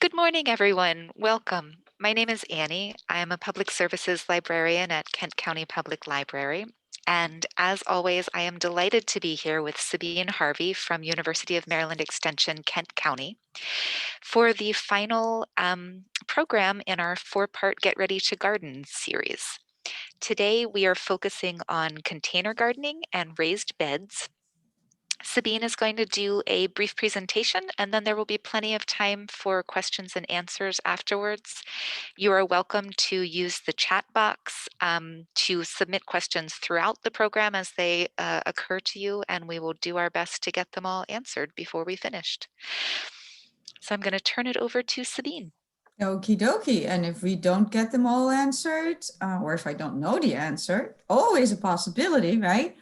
Good morning, everyone. Welcome. My name is Annie. I am a public services librarian at Kent County Public Library. And as always, I am delighted to be here with Sabine Harvey from University of Maryland Extension, Kent County, for the final program in our four-part Get Ready to Garden series. Today, we are focusing on container gardening and raised beds. Sabine is going to do a brief presentation, and then there will be plenty of time for questions and answers afterwards. You are welcome to use the chat box to submit questions throughout the program as they occur to you, and we will do our best to get them all answered before we finished. So I'm going to turn it over to Sabine. Okie dokie. And if we don't get them all answered, or if I don't know the answer, always a possibility, right?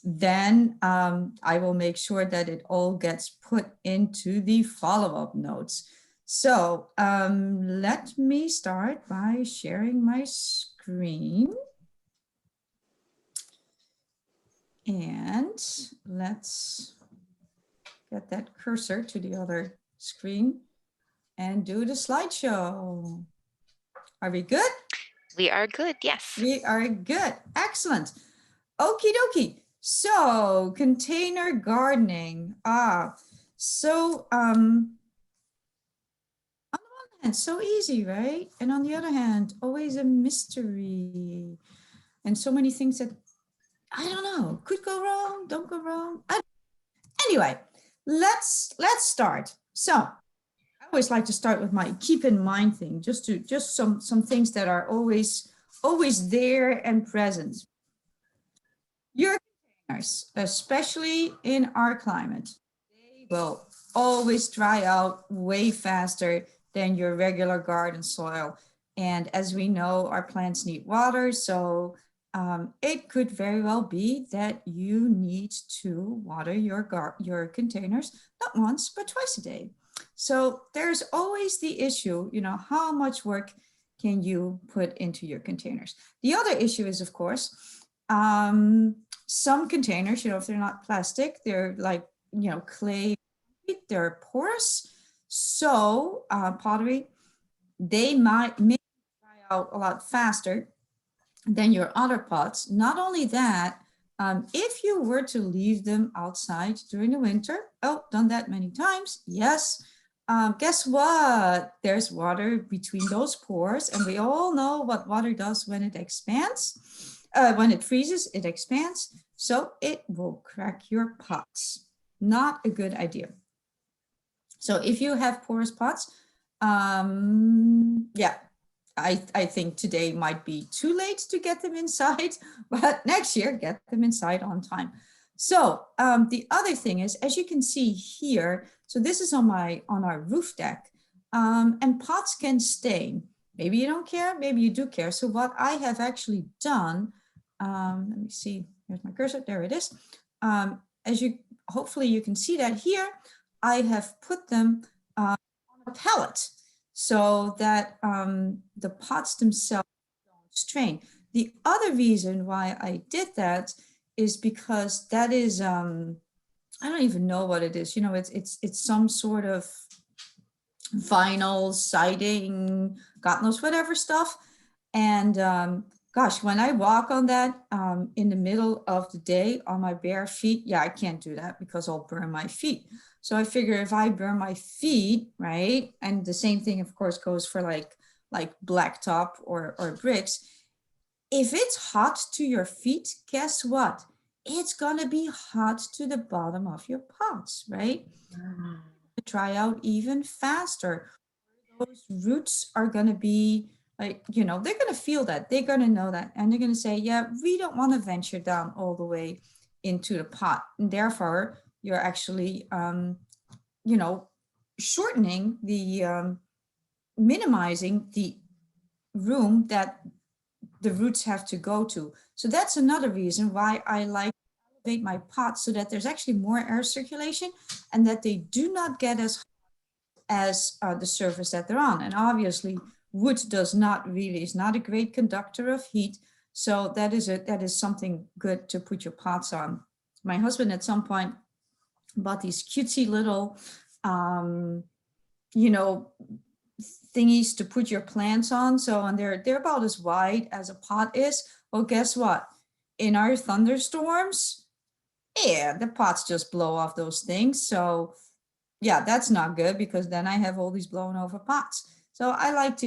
Then I will make sure that it all gets put into the follow-up notes. So let me start by sharing my screen. And let's get that cursor to the other screen and do the slideshow. Are we good? We are good, yes. We are good. Excellent. Okie dokie. So container gardening. So on the one hand, so easy, right? And on the other hand, always a mystery. And so many things that, I don't know, could go wrong, don't go wrong. Anyway, let's start. So I always like to start with my keep in mind thing, just some things that are always there and present. Your containers, especially in our climate, they will always dry out way faster than your regular garden soil. And as we know, our plants need water, so it could very well be that you need to water your containers not once, but twice a day. So there's always the issue, how much work can you put into your containers? The other issue is, of course, some containers, if they're not plastic, they're like, clay, they're porous. So pottery, they may dry out a lot faster than your other pots. Not only that, if you were to leave them outside during the winter, done that many times, yes, guess what? There's water between those pores, and we all know what water does when it expands. When it freezes, it expands, so it will crack your pots. Not a good idea. So if you have porous pots, yeah, I think today might be too late to get them inside, but next year, get them inside on time. So the other thing is, as you can see here, so this is on our roof deck, and pots can stain. Maybe you don't care, maybe you do care. So what I have actually done, let me see, here's my cursor, there it is. Hopefully you can see that here, I have put them on a pallet so that the pots themselves don't strain. The other reason why I did that is because that is, I don't even know what it is. It's some sort of vinyl siding, God knows whatever stuff. And gosh, when I walk on that in the middle of the day on my bare feet, yeah, I can't do that because I'll burn my feet. So I figure if I burn my feet, right, and the same thing, of course, goes for like blacktop or bricks. If it's hot to your feet, guess what? It's gonna be hot to the bottom of your pots, right? Dry out even faster. Those roots are gonna be like, they're gonna feel that, they're gonna know that, and they're gonna say, yeah, we don't want to venture down all the way into the pot. And therefore, you're actually, shortening the, minimizing the room that the roots have to go to. So that's another reason why I like to elevate my pots so that there's actually more air circulation and that they do not get as hot as the surface that they're on. And obviously, wood is not a great conductor of heat. So that is something good to put your pots on. My husband at some point bought these cutesy little you know, thingies to put your plants on. So, and they're about as wide as a pot is. Well, guess what? In our thunderstorms, yeah, the pots just blow off those things. So yeah, that's not good because then I have all these blown over pots. So I like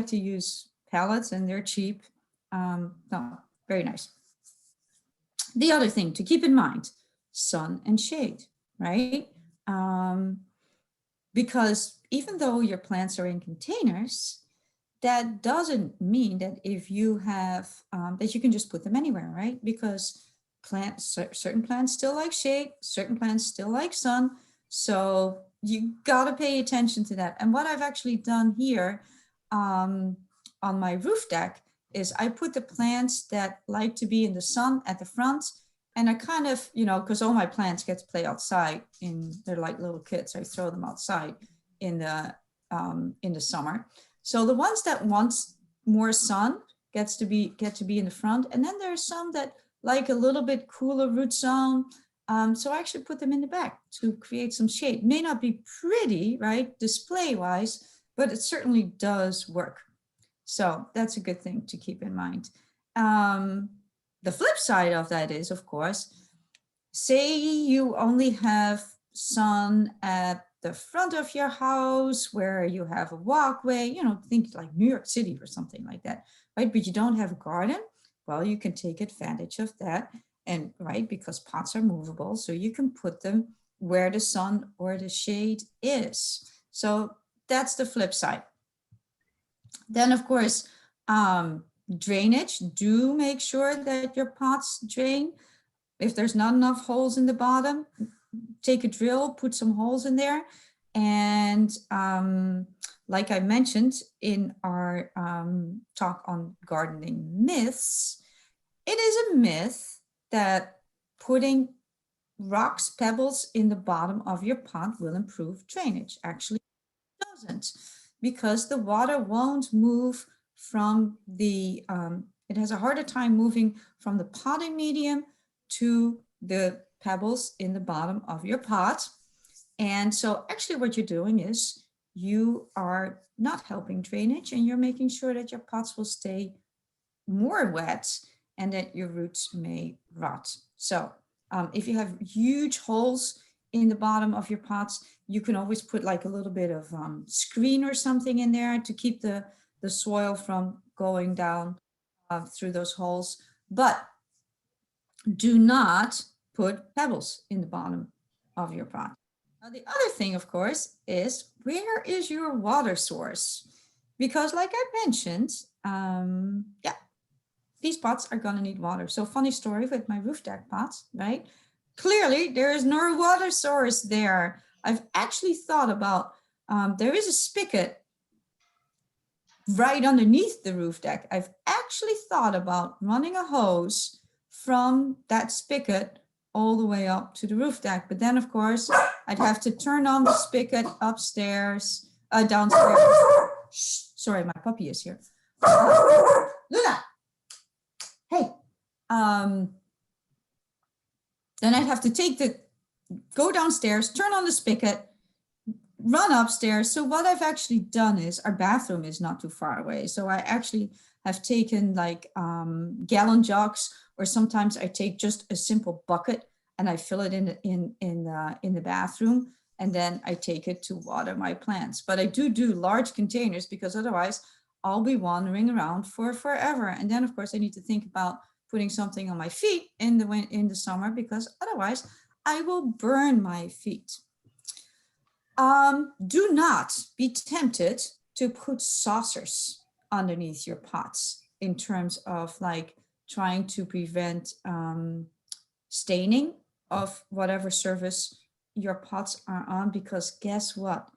to use pallets and they're cheap. No, very nice. The other thing to keep in mind, sun and shade, right? Um, because even though your plants are in containers, that doesn't mean that if you have that you can just put them anywhere, right? Because certain plants still like shade, certain plants still like sun. So you got to pay attention to that. And what I've actually done here on my roof deck is I put the plants that like to be in the sun at the front. And I kind of, because all my plants get to play outside they're like little kids. I throw them outside in the summer. So the ones that want more sun get to be in the front. And then there's some that like a little bit cooler root zone. So I actually put them in the back to create some shade. May not be pretty, right, display wise, but it certainly does work. So that's a good thing to keep in mind. The flip side of that is, of course, say you only have sun at the front of your house where you have a walkway, think like New York City or something like that, right? But you don't have a garden. Well, you can take advantage of that. And right, because pots are movable, so you can put them where the sun or the shade is. So that's the flip side. Then, of course, drainage. Do make sure that your pots drain. If there's not enough holes in the bottom, take a drill, put some holes in there. And like I mentioned in our talk on gardening myths, it is a myth that putting rocks, pebbles in the bottom of your pot will improve drainage. Actually, it doesn't, because the water won't move from it has a harder time moving from the potting medium to the pebbles in the bottom of your pot. And so actually what you're doing is you are not helping drainage and you're making sure that your pots will stay more wet and that your roots may rot. So if you have huge holes in the bottom of your pots, you can always put like a little bit of screen or something in there to keep the soil from going down through those holes. But do not put pebbles in the bottom of your pot. Now, the other thing, of course, is where is your water source? Because like I mentioned, yeah, these pots are gonna need water. So funny story with my roof deck pots, right? Clearly there is no water source there. I've actually thought about, there is a spigot right underneath the roof deck. I've actually thought about running a hose from that spigot all the way up to the roof deck. But then of course I'd have to turn on the spigot upstairs, downstairs. Shh, sorry, my puppy is here. Luna, hey. Then I'd have to go downstairs, turn on the spigot, run upstairs. So what I've actually done is our bathroom is not too far away. So I actually have taken like gallon jugs, or sometimes I take just a simple bucket and I fill it in the bathroom, and then I take it to water my plants. But I do large containers because otherwise I'll be wandering around for forever. And then of course I need to think about putting something on my feet in the summer, because otherwise I will burn my feet. Do not be tempted to put saucers underneath your pots in terms of like trying to prevent staining of whatever surface your pots are on, because guess what?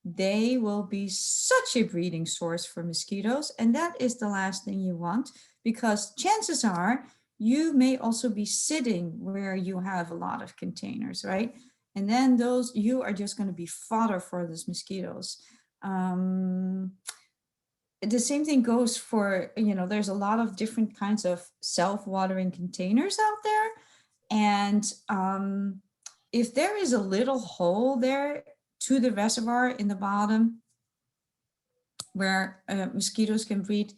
They will be such a breeding source for mosquitoes, and that is the last thing you want, because chances are you may also be sitting where you have a lot of containers, right? And then you are just going to be fodder for those mosquitoes. The same thing goes for, there's a lot of different kinds of self-watering containers out there. And if there is a little hole there, to the reservoir in the bottom where mosquitoes can breed,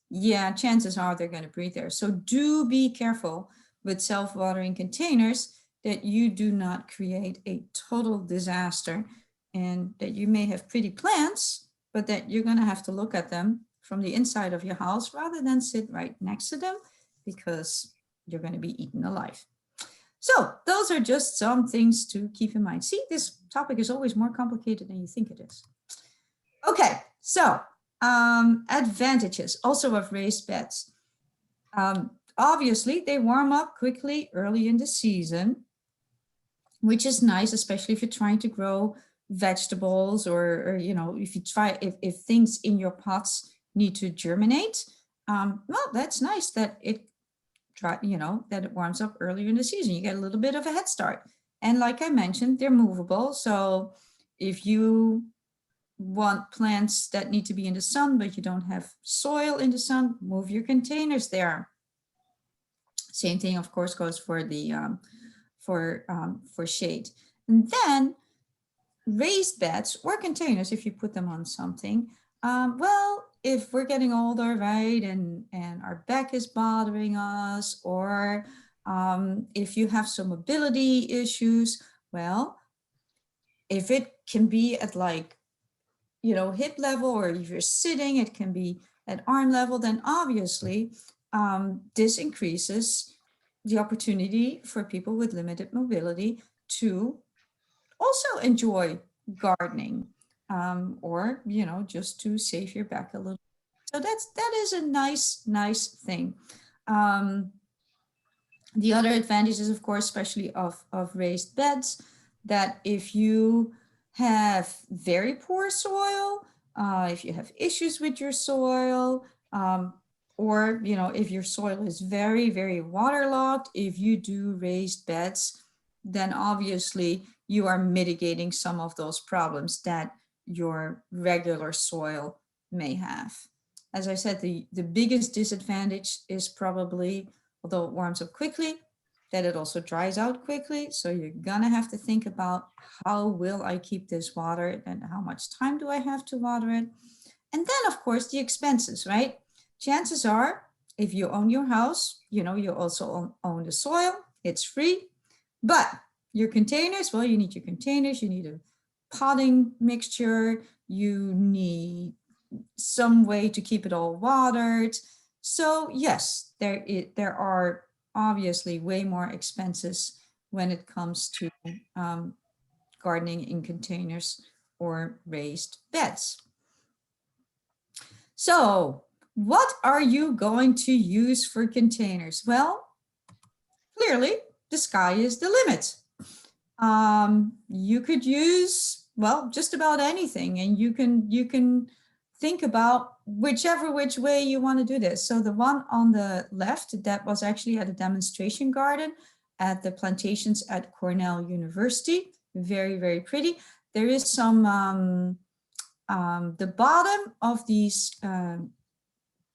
yeah, chances are they're going to breed there. So do be careful with self-watering containers that you do not create a total disaster, and that you may have pretty plants, but that you're going to have to look at them from the inside of your house rather than sit right next to them, because you're going to be eaten alive. So those are just some things to keep in mind. See, this topic is always more complicated than you think it is. Okay, so advantages also of raised beds. Obviously, they warm up quickly early in the season, which is nice, especially if you're trying to grow vegetables, or you know, if you try, if things in your pots need to germinate. Well, that's nice that it that it warms up earlier in the season. You get a little bit of a head start. And like I mentioned, they're movable. So if you want plants that need to be in the sun, but you don't have soil in the sun, move your containers there. Same thing, of course, goes for the for shade. And then raised beds or containers, if you put them on something, well, if we're getting older, right, and our back is bothering us, or if you have some mobility issues, well, if it can be at like, you know, hip level, or if you're sitting, it can be at arm level, then obviously this increases the opportunity for people with limited mobility to also enjoy gardening, or, you know, just to save your back a little. So that is a nice thing. The other advantage is, of course, especially of raised beds, that if you have very poor soil, if you have issues with your soil, or, you know, if your soil is very waterlogged, if you do raised beds, then obviously you are mitigating some of those problems that your regular soil may have. As I said, the biggest disadvantage is probably, although it warms up quickly, that it also dries out quickly. So you're gonna have to think about, how will I keep this watered, and how much time do I have to water it? And then, of course, the expenses, right? Chances are, if you own your house, you know, you also own the soil, it's free. But your containers, well, you need your containers, you need a potting mixture, you need some way to keep it all watered. So yes, there are obviously way more expenses when it comes to gardening in containers or raised beds. So what are you going to use for containers? Well, clearly the sky is the limit. You could use, well, just about anything, and you can think about which way you want to do this. So the one on the left, that was actually at a demonstration garden at the plantations at Cornell University. Very pretty. There is some, the bottom of these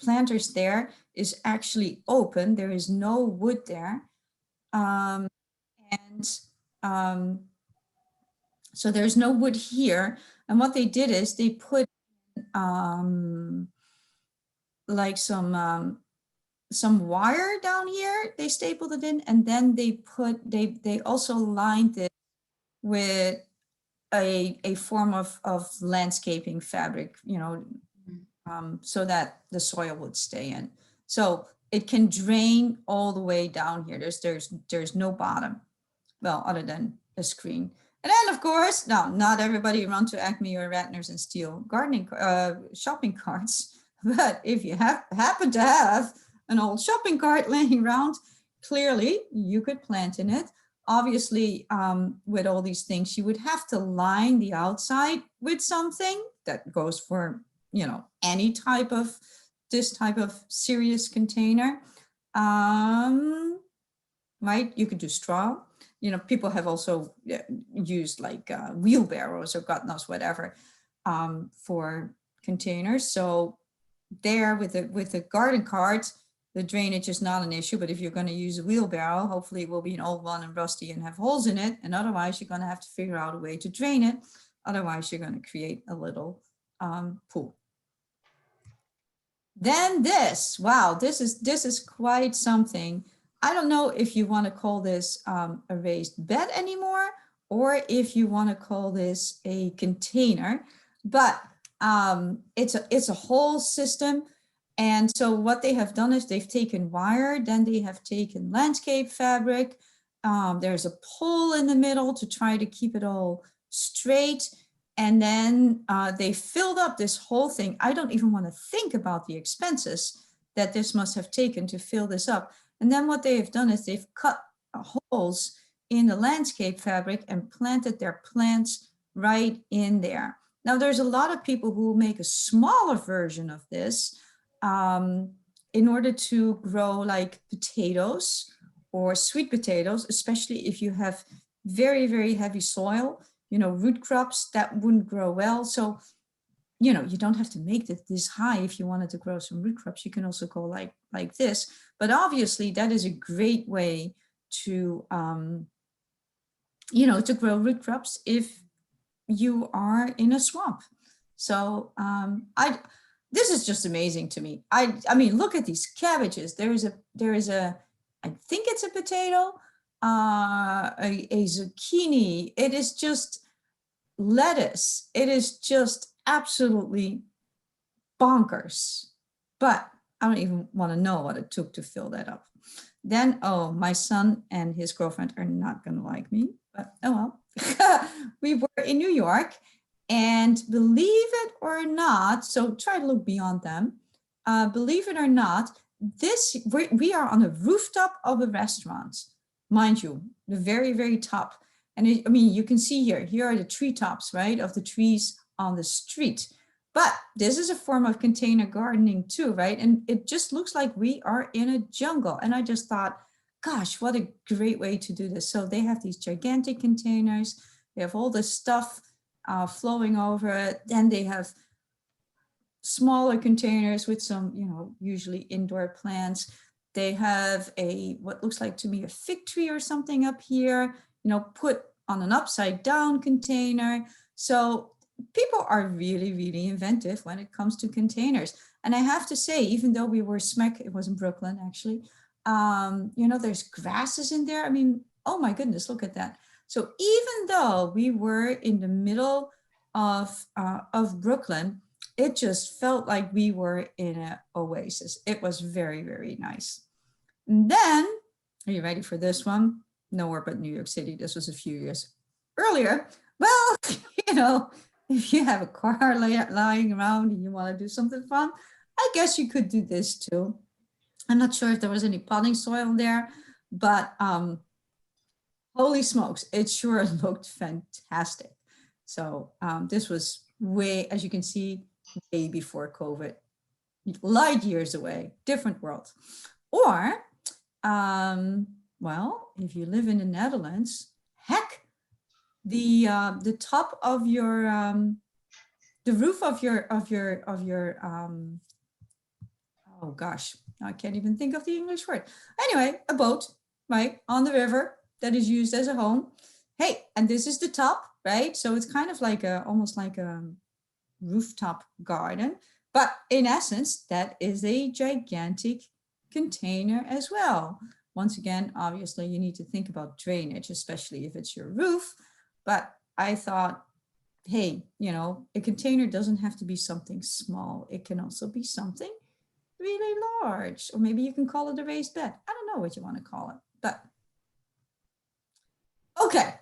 planters there is actually open. There is no wood there. So there's no wood here. And what they did is they put like some wire down here. They stapled it in, and then they also lined it with a form of landscaping fabric, you know, so that the soil would stay in. So it can drain all the way down here. There's no bottom, well, other than a screen. And then, of course, now not everybody run to Acme or Ratner's and steal gardening shopping carts. But if you happen to have an old shopping cart laying around, clearly you could plant in it. Obviously, with all these things, you would have to line the outside with something. That goes for, you know, any type of, this type of serious container. Right, you could do straw. You know, people have also used like wheelbarrows or God knows whatever for containers. So there with the garden cart, the drainage is not an issue. But if you're going to use a wheelbarrow, hopefully it will be an old one and rusty and have holes in it. And otherwise, you're going to have to figure out a way to drain it. Otherwise, you're going to create a little pool. Then this, wow, this is quite something. I don't know if you want to call this a raised bed anymore, or if you want to call this a container, but it's a whole system. And so what they have done is they've taken wire, then they have taken landscape fabric. There's a pole in the middle to try to keep it all straight. And then they filled up this whole thing. I don't even want to think about the expenses that this must have taken to fill this up. And then what they have done is they've cut holes in the landscape fabric and planted their plants right in there. Now, there's a lot of people who make a smaller version of this in order to grow like potatoes or sweet potatoes, especially if you have very, very heavy soil. You know, root crops that wouldn't grow well. So, you know, you don't have to make it this high if you wanted to grow some root crops. You can also go like this. But obviously, that is a great way to, you know, to grow root crops if you are in a swamp. So this is just amazing to me. I mean, look at these cabbages. There is a, I think it's a potato, a zucchini. It is just lettuce. It is just absolutely bonkers. But I don't even want to know what it took to fill that up. Then, oh, my son and his girlfriend are not going to like me, but oh well. We were in New York, and believe it or not, so try to look beyond them. Believe it or not, we are on the rooftop of a restaurant, mind you, the very, very top. And I mean, you can see here are the treetops, right, of the trees on the street. But this is a form of container gardening too, right? And it just looks like we are in a jungle. And I just thought, gosh, what a great way to do this. So they have these gigantic containers. They have all this stuff flowing over it. Then they have smaller containers with some, you know, usually indoor plants. They have what looks like to me a fig tree or something up here, you know, put on an upside down container. So people are really, really inventive when it comes to containers. And I have to say, even though we were it was in Brooklyn actually, you know, there's grasses in there. I mean, oh my goodness, look at that. So even though we were in the middle of Brooklyn, it just felt like we were in an oasis. It was very, very nice. And then, are you ready for this one? Nowhere but New York City. This was a few years earlier. Well, you know, if you have a car lying around and you want to do something fun, I guess you could do this too. I'm not sure if there was any potting soil there, but holy smokes, it sure looked fantastic. So this was way, as you can see, way before COVID, light years away, different world. Or, well, if you live in the Netherlands, heck, the top of your the roof of your oh gosh, I can't even think of the English word. Anyway, a boat, right, on the river that is used as a home. Hey, and this is the top, right? So it's kind of like almost like a rooftop garden, but in essence, that is a gigantic container as well. Once again, obviously you need to think about drainage, especially if it's your roof. But I thought, hey, you know, a container doesn't have to be something small. It can also be something really large, or maybe you can call it a raised bed. I don't know what you want to call it, but okay.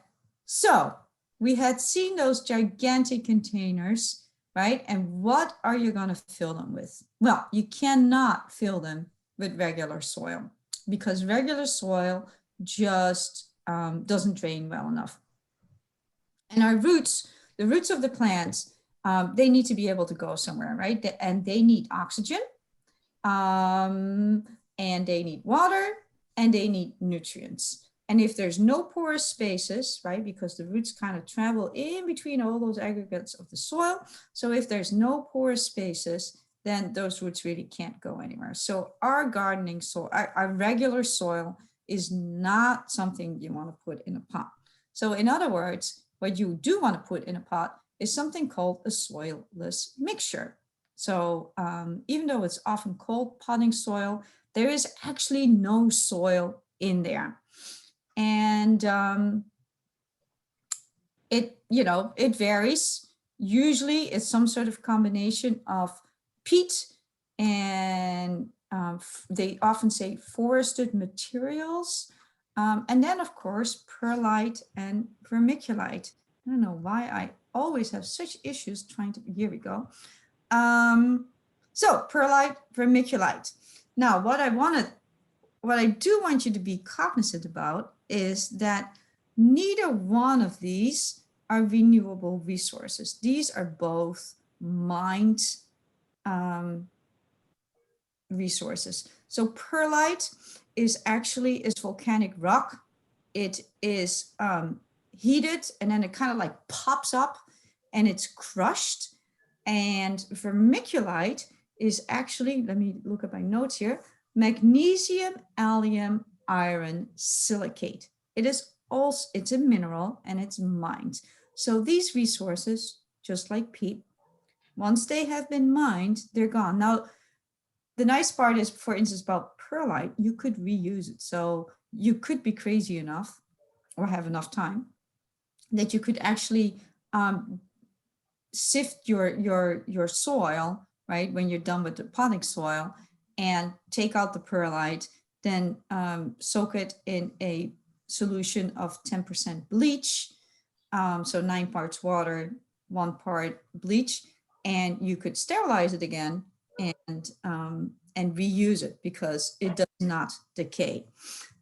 So we had seen those gigantic containers, right? And what are you going to fill them with? Well, you cannot fill them with regular soil because regular soil just doesn't drain well enough. And our roots, the roots of the plants, they need to be able to go somewhere, right? And they need oxygen, and they need water, and they need nutrients. And if there's no porous spaces, right, because the roots kind of travel in between all those aggregates of the soil. So if there's no porous spaces, then those roots really can't go anywhere. So our gardening soil, our regular soil is not something you want to put in a pot. So in other words, what you do want to put in a pot is something called a soilless mixture. So even though it's often called potting soil, there is actually no soil in there. And it varies. Usually it's some sort of combination of peat and they often say forested materials. And then of course, perlite and vermiculite. I don't know why I always have such issues trying to, here we go. So perlite, vermiculite. Now what I do want you to be cognizant about is that neither one of these are renewable resources. These are both mined resources. So perlite is volcanic rock. It is heated and then it kind of like pops up and it's crushed. And vermiculite is actually, let me look at my notes here, magnesium, allium, iron silicate. It's a mineral and it's mined. So these resources, just like peat, once they have been mined, they're gone. Now, the nice part is, for instance, about perlite, you could reuse it. So you could be crazy enough or have enough time that you could actually sift your soil, right, when you're done with the potting soil, and take out the perlite, then soak it in a solution of 10% bleach, so 9 parts water, 1 part bleach, and you could sterilize it again and reuse it because it does not decay.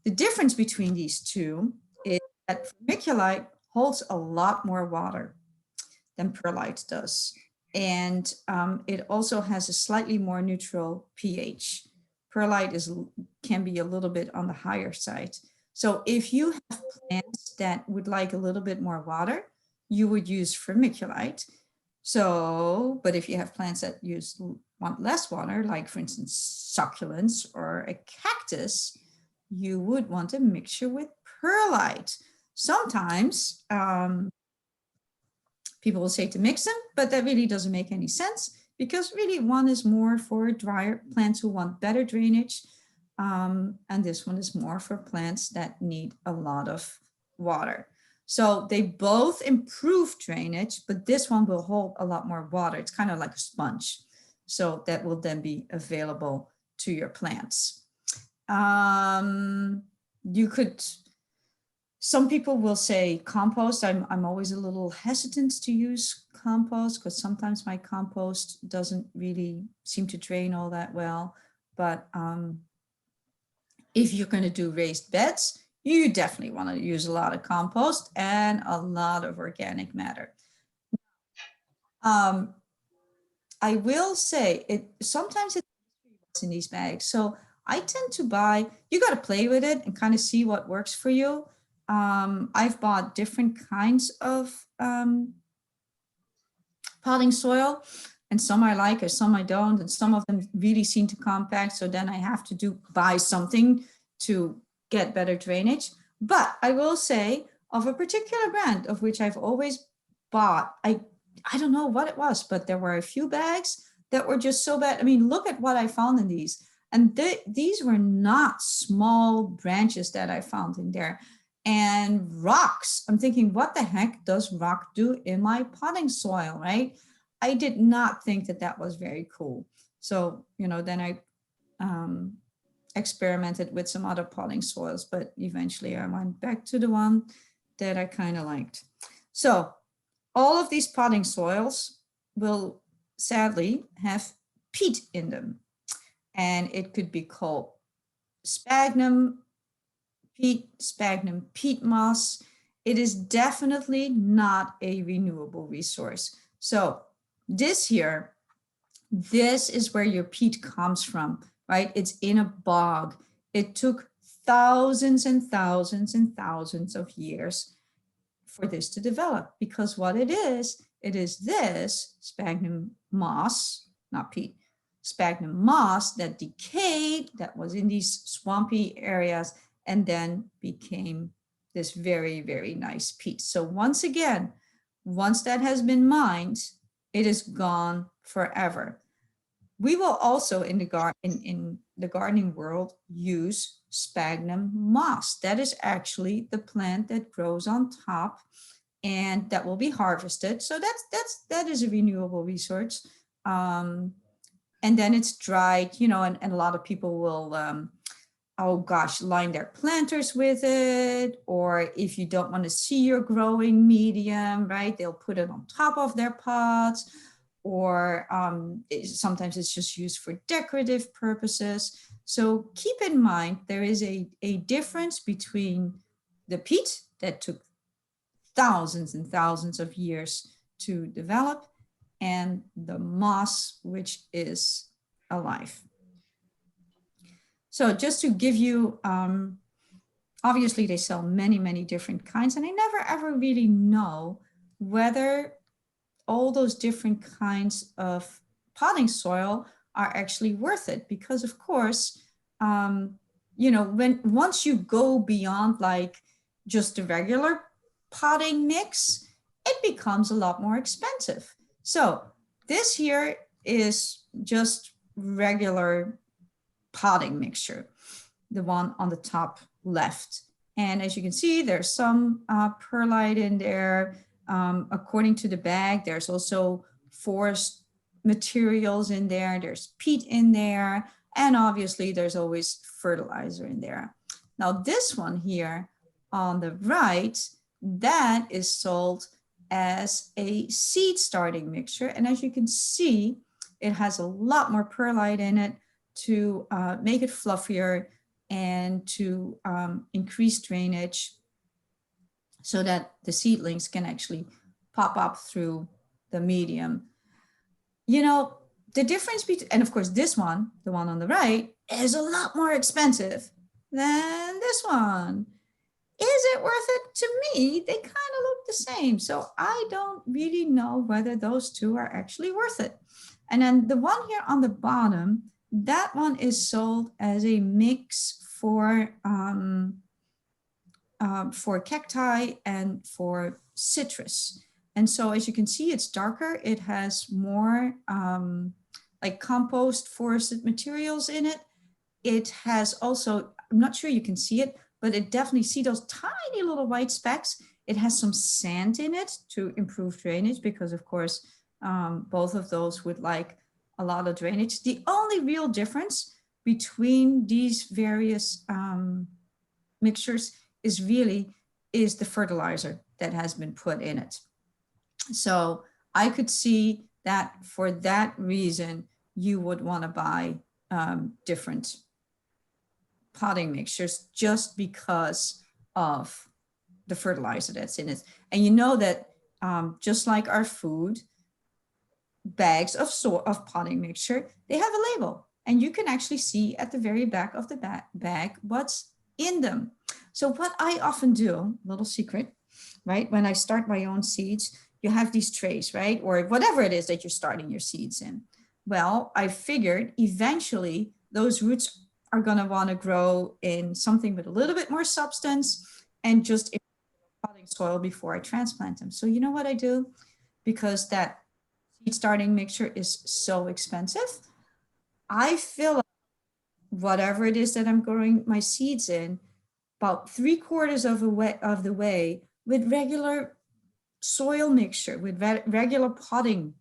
The difference between these two is that vermiculite holds a lot more water than perlite does. And it also has a slightly more neutral pH. Perlite can be a little bit on the higher side. So if you have plants that would like a little bit more water, you would use vermiculite. So, but if you have plants that want less water, like for instance, succulents or a cactus, you would want a mixture with perlite. Sometimes people will say to mix them, but that really doesn't make any sense because really one is more for drier plants who want better drainage. And this one is more for plants that need a lot of water. So they both improve drainage, but this one will hold a lot more water. It's kind of like a sponge. So that will then be available to your plants. Some people will say compost. I'm always a little hesitant to use compost because sometimes my compost doesn't really seem to drain all that well. But if you're going to do raised beds, you definitely want to use a lot of compost and a lot of organic matter. I will say sometimes it's in these bags. So I tend to buy, you got to play with it and kind of see what works for you. I've bought different kinds of potting soil, and some I like and some I don't, and some of them really seem to compact. So then I have to buy something to get better drainage. But I will say of a particular brand of which I've always bought, I don't know what it was, but there were a few bags that were just so bad. I mean, look at what I found in these. And these were not small branches that I found in there. And rocks. I'm thinking, what the heck does rock do in my potting soil, right? I did not think that was very cool. So, then I experimented with some other potting soils, but eventually I went back to the one that I kind of liked. So all of these potting soils will sadly have peat in them. And it could be called sphagnum peat moss. It is definitely not a renewable resource. So this is where your peat comes from, right? It's in a bog. It took thousands and thousands and thousands of years for this to develop, because what it is this sphagnum moss, not peat, sphagnum moss that decayed, that was in these swampy areas, and then became this very, very nice peat. So once again, once that has been mined, it is gone forever. We will also in the gardening world use sphagnum moss. That is actually the plant that grows on top, and that will be harvested. So that is a renewable resource. And then it's dried, you know, and a lot of people will oh gosh, line their planters with it. Or if you don't want to see your growing medium, right, they'll put it on top of their pots. Or sometimes it's just used for decorative purposes. So keep in mind, there is a difference between the peat that took thousands and thousands of years to develop and the moss, which is alive. So just to give you, obviously they sell many, many different kinds, and I never ever really know whether all those different kinds of potting soil are actually worth it. Because of course, you know, once you go beyond like just the regular potting mix, it becomes a lot more expensive. So this here is just regular potting mixture, the one on the top left. And as you can see, there's some perlite in there. According to the bag, there's also forest materials in there. There's peat in there. And obviously there's always fertilizer in there. Now this one here on the right, that is sold as a seed starting mixture. And as you can see, it has a lot more perlite in it to make it fluffier and to increase drainage so that the seedlings can actually pop up through the medium. You know, the difference between, and of course this one, the one on the right, is a lot more expensive than this one. Is it worth it? To me, they kind of look the same. So I don't really know whether those two are actually worth it. And then the one here on the bottom, that one is sold as a mix for cacti and for citrus. And so as you can see, it's darker. It has more like compost forested materials in it. It has also, I'm not sure you can see it, but it definitely see those tiny little white specks. It has some sand in it to improve drainage because of course, both of those would like a lot of drainage. The only real difference between these various mixtures is the fertilizer that has been put in it. So I could see that for that reason, you would want to buy different potting mixtures just because of the fertilizer that's in it. And you know that just like our food, bags of potting mixture, they have a label, and you can actually see at the very back of the bag what's in them. So what I often do, little secret, right? When I start my own seeds, you have these trays, right? Or whatever it is that you're starting your seeds in. Well, I figured eventually those roots are going to want to grow in something with a little bit more substance and just in potting soil before I transplant them. So you know what I do? Because that seed starting mixture is so expensive, I fill up whatever it is that I'm growing my seeds in about 3/4 of the way with regular soil mixture, with regular potting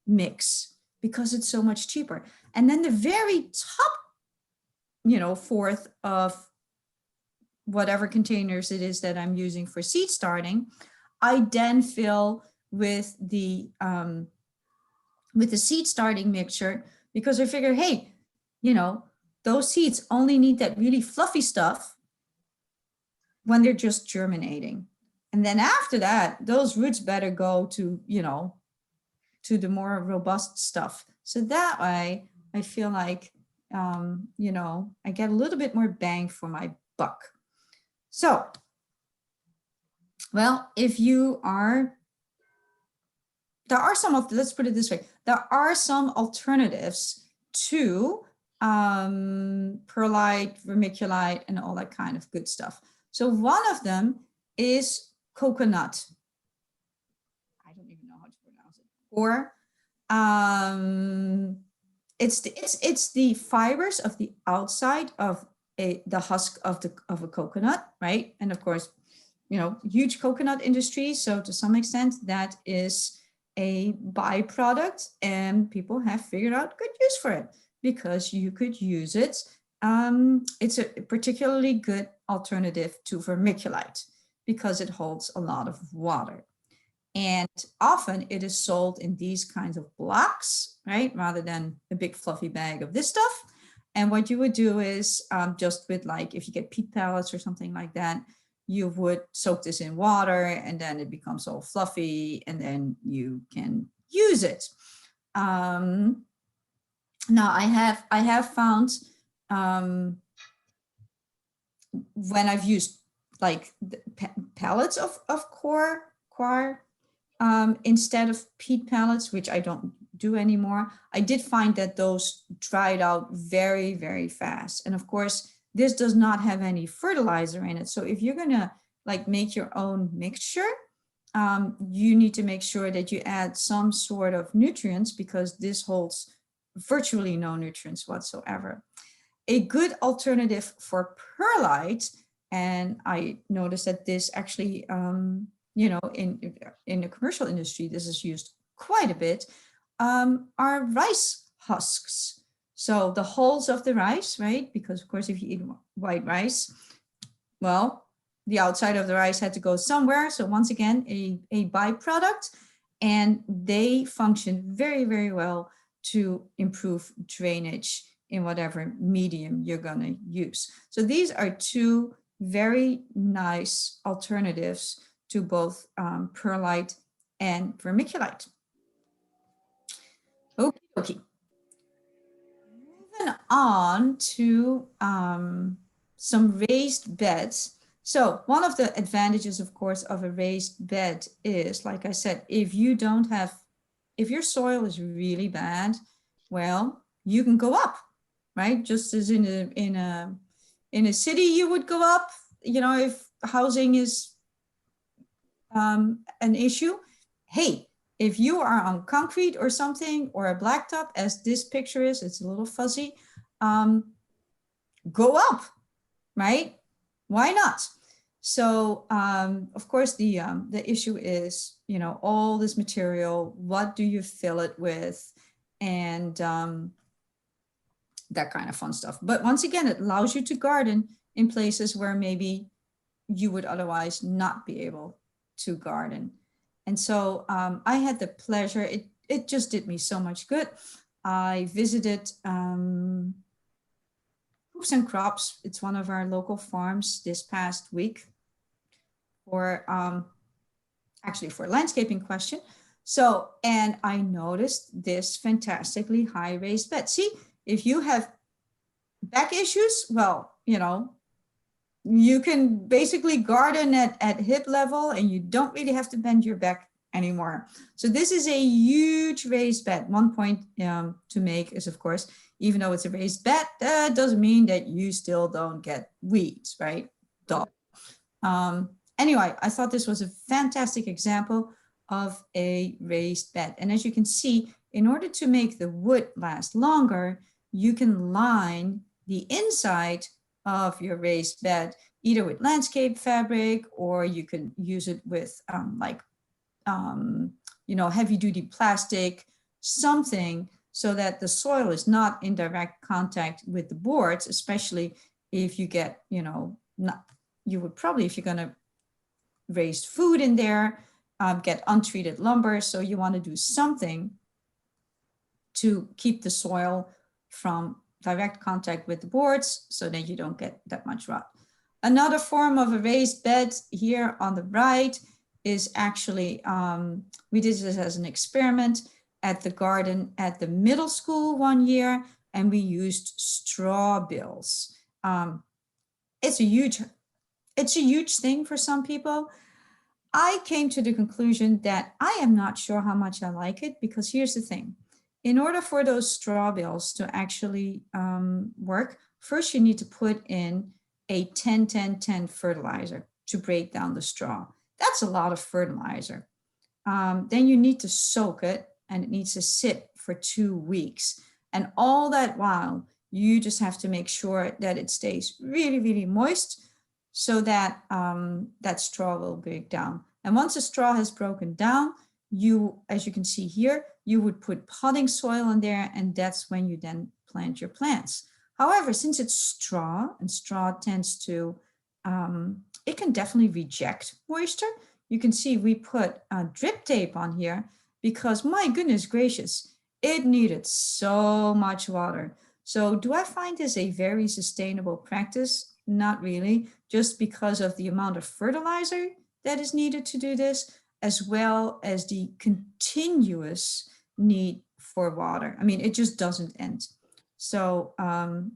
mix, because it's so much cheaper. And then the very top, you know, fourth of whatever containers it is that I'm using for seed starting, I then fill with the seed starting mixture, because I figure, hey, you know, those seeds only need that really fluffy stuff when they're just germinating. And then after that, those roots better go to, you know, to the more robust stuff. So that way I feel like, you know, I get a little bit more bang for my buck. So, well, if you are, there are some, let's put it this way, there are some alternatives to perlite, vermiculite, and all that kind of good stuff. So one of them is coconut. I don't core. It's the fibers of the outside of the husk of a coconut, right? And of course, huge coconut industry. So to some extent, that is a byproduct, and people have figured out good use for it because you could use it. It's a particularly good alternative to vermiculite because it holds a lot of water. And often it is sold in these kinds of blocks, right? Rather than a big fluffy bag of this stuff. And what you would do is just with like, if you get peat pellets or something like that, you would soak this in water and then it becomes all fluffy and then you can use it. Now I have found when I've used like pellets of coir instead of peat pellets, which I don't do anymore, I did find that those dried out very, very fast. And of course, this does not have any fertilizer in it. So if you're gonna like make your own mixture, you need to make sure that you add some sort of nutrients because this holds virtually no nutrients whatsoever. A good alternative for perlite, and I noticed that this actually, in the commercial industry, this is used quite a bit, are rice husks. So the hulls of the rice, right? Because of course, if you eat white rice, well, the outside of the rice had to go somewhere. So once again, a byproduct, and they function very, very well to improve drainage in whatever medium you're going to use. So these are two very nice alternatives to both perlite and vermiculite. Okay. Moving on to some raised beds. So one of the advantages, of course, of a raised bed is, like I said, if your soil is really bad, well, you can go up, right? Just as in a city, you would go up, if housing is an issue. Hey, if you are on concrete or something, or a blacktop, as this picture is, it's a little fuzzy, go up, right? Why not? So, of course, the issue is, all this material, what do you fill it with? And that kind of fun stuff. But once again, it allows you to garden in places where maybe you would otherwise not be able to garden. And so I had the pleasure, it just did me so much good. I visited Hoops and Crops. It's one of our local farms this past week for actually for a landscaping question. So, and I noticed this fantastically high raised bed. See, if you have back issues, well, you can basically garden at hip level and you don't really have to bend your back anymore. So this is a huge raised bed. One point to make is, of course, even though it's a raised bed, that doesn't mean that you still don't get weeds, right? Anyway, I thought this was a fantastic example of a raised bed. And as you can see, in order to make the wood last longer, you can line the inside of your raised bed, either with landscape fabric, or you can use it with heavy duty plastic, something so that the soil is not in direct contact with the boards, especially if you get, you would probably, if you're going to raise food in there, get untreated lumber. So you want to do something to keep the soil from direct contact with the boards so that you don't get that much rot. Another form of a raised bed here on the right is actually, we did this as an experiment at the garden at the middle school one year, and we used straw bales. It's a huge thing for some people. I came to the conclusion that I am not sure how much I like it, because here's the thing. In order for those straw bales to actually work, first you need to put in a 10-10-10 fertilizer to break down the straw. That's a lot of fertilizer. Then you need to soak it and it needs to sit for 2 weeks. And all that while, you just have to make sure that it stays really, really moist so that that straw will break down. And once the straw has broken down, you, as you can see here, you would put potting soil in there, and that's when you then plant your plants. However, since it's straw, and straw tends to, it can definitely reject moisture. You can see we put drip tape on here because, my goodness gracious, it needed so much water. So do I find this a very sustainable practice? Not really, just because of the amount of fertilizer that is needed to do this, as well as the continuous need for water. I mean, it just doesn't end. So,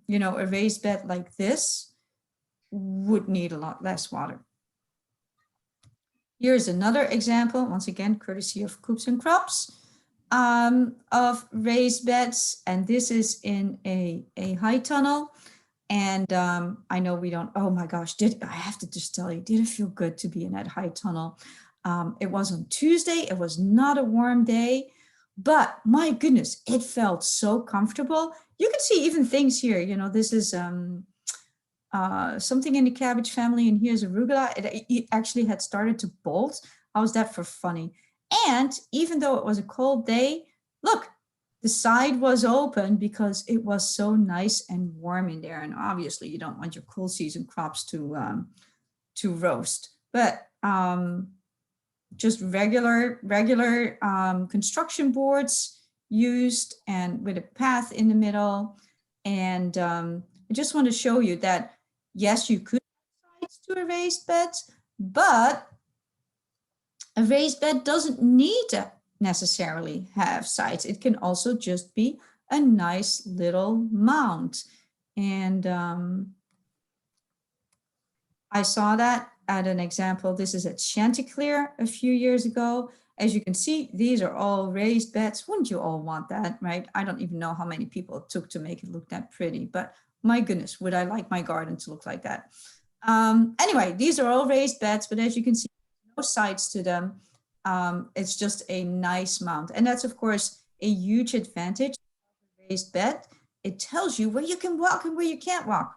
you know, a raised bed like this would need a lot less water. Here's another example, once again, courtesy of Coops and Crops, of raised beds. And this is in a high tunnel. And I know we don't, oh my gosh, I have to just tell you, did it feel good to be in that high tunnel? It was on Tuesday. It was not a warm day, but my goodness, it felt so comfortable. You can see even things here, you know, this is something in the cabbage family, and here's arugula. It actually had started to bolt. How's that for funny? And even though it was a cold day, look, the side was open because it was so nice and warm in there. And obviously you don't want your cool season crops to roast, but just regular construction boards used, and with a path in the middle. And I just want to show you that, yes, you could add sides to a raised bed, but a raised bed doesn't need to necessarily have sides. It can also just be a nice little mound. And I saw that at an example. This is at Chanticleer a few years ago. As you can see, these are all raised beds. Wouldn't you all want that, right? I don't even know how many people it took to make it look that pretty, but my goodness, would I like my garden to look like that? Anyway, these are all raised beds, but as you can see, no sides to them. It's just a nice mound. And that's, of course, a huge advantage of a raised bed. It tells you where you can walk and where you can't walk.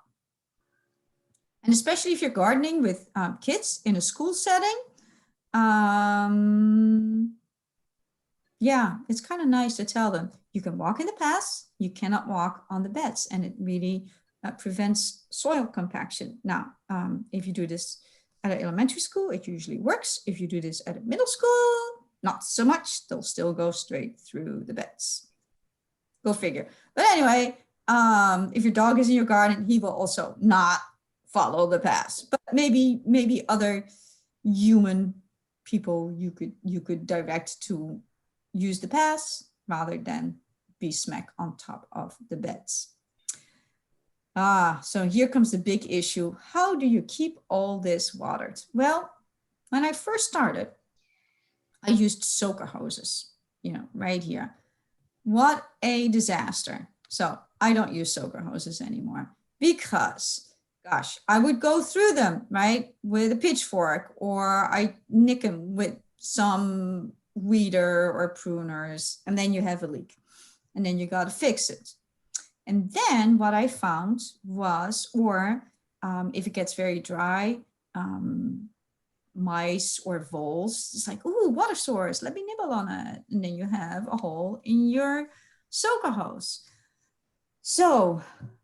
And especially if you're gardening with kids in a school setting, yeah, it's kind of nice to tell them you can walk in the paths, you cannot walk on the beds, and it really prevents soil compaction. Now, if you do this at an elementary school, it usually works. If you do this at a middle school, not so much. They'll still go straight through the beds. Go figure. But anyway, if your dog is in your garden, he will also not follow the paths. But maybe other human people you could direct to use the paths rather than be smack on top of the beds. So here comes the big issue. How do you keep all this watered? Well, when I first started, I used soaker hoses, you know, right here. What a disaster. So I don't use soaker hoses anymore because, gosh, I would go through them, right, with a pitchfork, or I nick them with some weeder or pruners, and then you have a leak, and then you got to fix it. And then what I found was, or if it gets very dry, mice or voles, it's like, ooh, water source, let me nibble on it. And then you have a hole in your soaker hose. So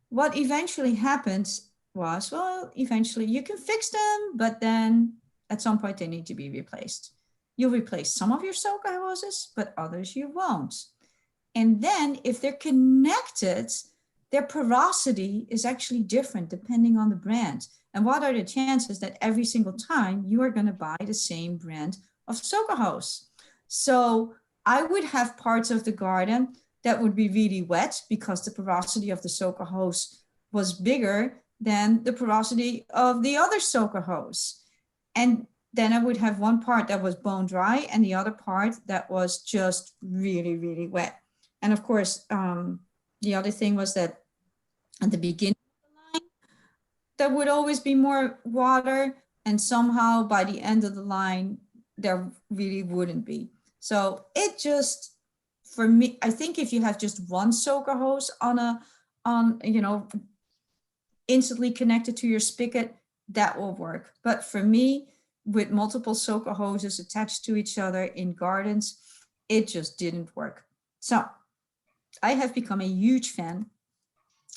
what eventually happened was, well, eventually you can fix them, but then at some point they need to be replaced. You'll replace some of your soaker hoses, but others you won't. And then if they're connected, their porosity is actually different depending on the brand. And what are the chances that every single time you are going to buy the same brand of soaker hose? So I would have parts of the garden that would be really wet because the porosity of the soaker hose was bigger than the porosity of the other soaker hose. And then I would have one part that was bone dry and the other part that was just really, really wet. And of course, the other thing was that at the beginning of the line, there would always be more water, and somehow by the end of the line, there really wouldn't be. So it just for me, I think if you have just one soaker hose on, instantly connected to your spigot, that will work. But for me, with multiple soaker hoses attached to each other in gardens, it just didn't work. So I have become a huge fan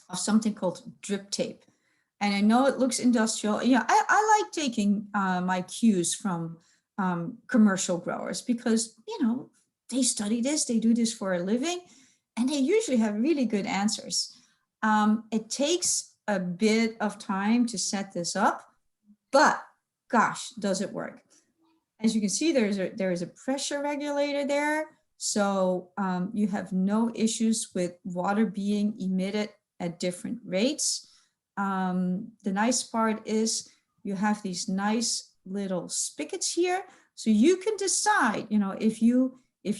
of something called drip tape. And I know it looks industrial. Yeah, I like taking my cues from commercial growers because, they study this, they do this for a living, and they usually have really good answers. It takes a bit of time to set this up, but gosh, does it work. As you can see, there is a pressure regulator there. So you have no issues with water being emitted at different rates. The nice part is you have these nice little spigots here. So you can decide, if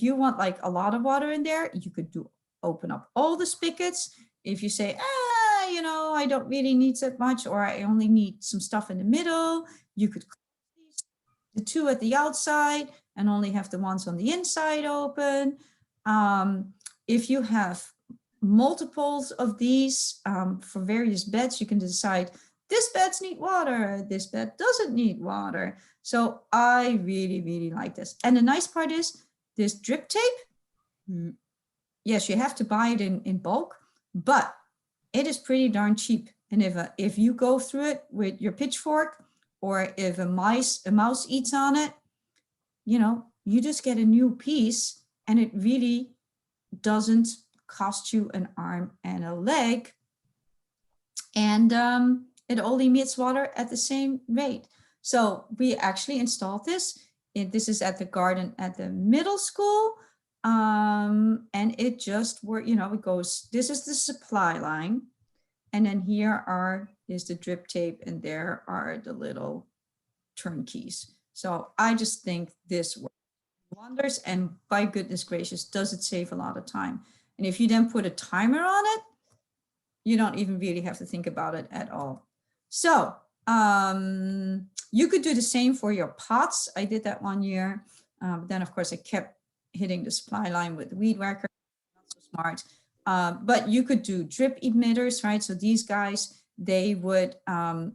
you want like a lot of water in there, you could open up all the spigots. If you say, I don't really need that much, or I only need some stuff in the middle, you could close the two at the outside and only have the ones on the inside open. If you have multiples of these for various beds, you can decide this beds need water, this bed doesn't need water. So I really, really like this. And the nice part is this drip tape. Yes, you have to buy it in bulk, but it is pretty darn cheap. And if you go through it with your pitchfork, or if a mouse eats on it, you just get a new piece, and it really doesn't cost you an arm and a leg. And it all emits water at the same rate. So we actually installed this. This is at the garden at the middle school. And it just worked, it goes, this is the supply line. And then here is the drip tape, and there are the little turnkeys. So I just think this works wonders, and by goodness gracious, does it save a lot of time. And if you then put a timer on it, you don't even really have to think about it at all. So you could do the same for your pots. I did that one year. But then of course I kept hitting the supply line with the weed whacker. Not so smart. But you could do drip emitters, right? So these guys, they would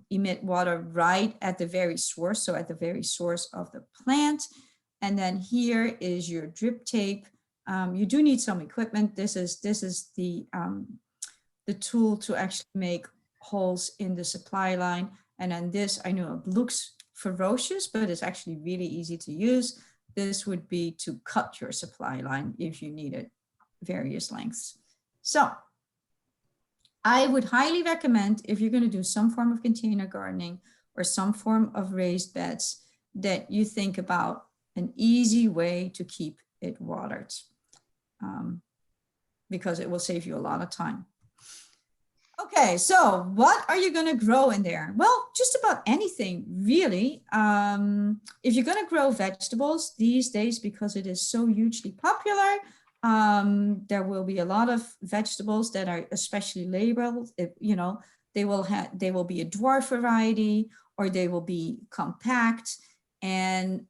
emit water right at the very source. So at the very source of the plant. And then here is your drip tape. You do need some equipment. This is the tool to actually make holes in the supply line. And then this, I know it looks ferocious, but it's actually really easy to use. This would be to cut your supply line if you needed various lengths. So I would highly recommend, if you're going to do some form of container gardening or some form of raised beds, that you think about an easy way to keep it watered, because it will save you a lot of time. Okay, so what are you going to grow in there? Well, just about anything, really. If you're going to grow vegetables these days, because it is so hugely popular, there will be a lot of vegetables that are especially labeled. They will be a dwarf variety, or they will be compact. And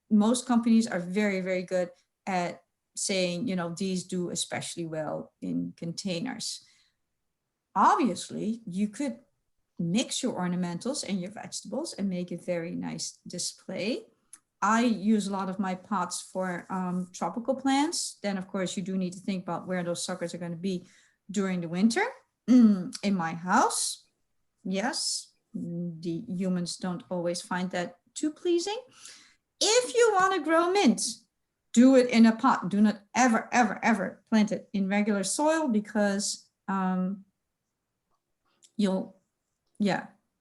most companies are very, very good at saying, these do especially well in containers. Obviously, you could mix your ornamentals and your vegetables and make a very nice display. I use a lot of my pots for tropical plants. Then, of course, you do need to think about where those suckers are going to be during the winter. In my house, yes, the humans don't always find that too pleasing. If you want to grow mint, do it in a pot. Do not ever, ever, ever plant it in regular soil, because you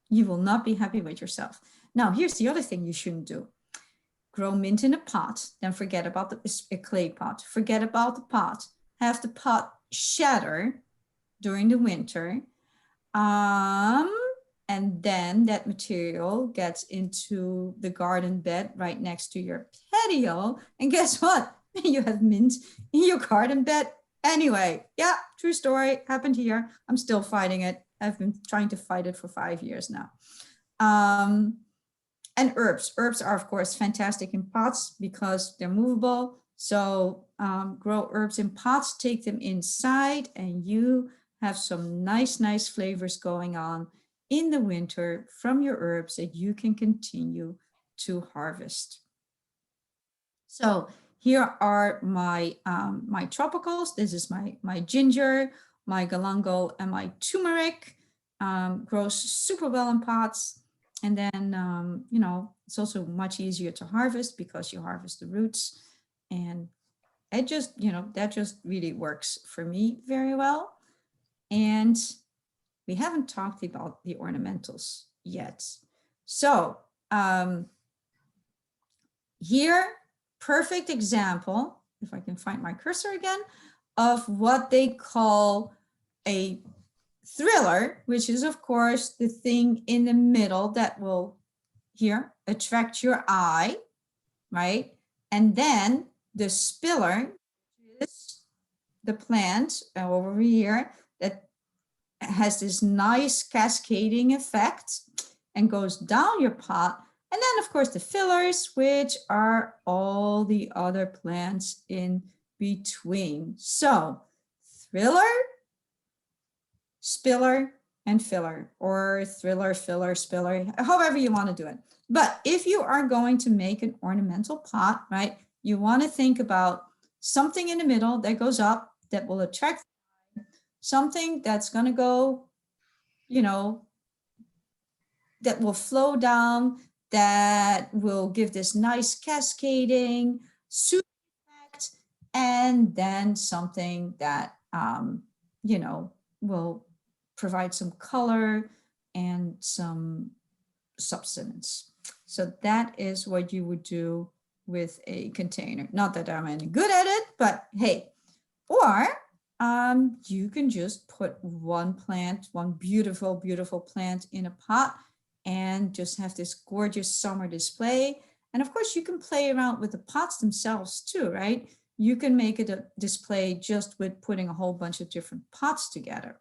will not be happy with yourself. Now, here's the other thing you shouldn't do. Grow mint in a pot, then forget about a clay pot. Forget about the pot. Have the pot shatter during the winter. And then that material gets into the garden bed right next to your patio. And guess what? You have mint in your garden bed anyway. Yeah, true story. Happened here. I'm still fighting it. I've been trying to fight it for 5 years now. And herbs. Herbs are, of course, fantastic in pots because they're movable. So grow herbs in pots, take them inside, and you have some nice flavors going on in the winter from your herbs that you can continue to harvest. So here are my my tropicals. This is my ginger, my galangal, and my turmeric. Grows super well in pots. And then, you know, it's also much easier to harvest because you harvest the roots. And it just, you know, that just really works for me very well. And we haven't talked about the ornamentals yet. So here, perfect example, if I can find my cursor again, of what they call a thriller, which is of course the thing in the middle that will here attract your eye, right? And then the spiller is the plant over here that has this nice cascading effect and goes down your pot. And then of course the fillers, which are all the other plants in between. So thriller, spiller, and filler, or thriller, filler, spiller, however you want to do it. But if you are going to make an ornamental pot, right, you want to think about something in the middle that goes up that will attract something that's going to go, you know, that will flow down, that will give this nice cascading super effect, and then something that, you know, will provide some color and some substance. So that is what you would do with a container. Not that I'm any good at it, but hey, or you can just put one plant, one beautiful plant in a pot and just have this gorgeous summer display. And of course you can play around with the pots themselves too, right? You can make it a display just with putting a whole bunch of different pots together.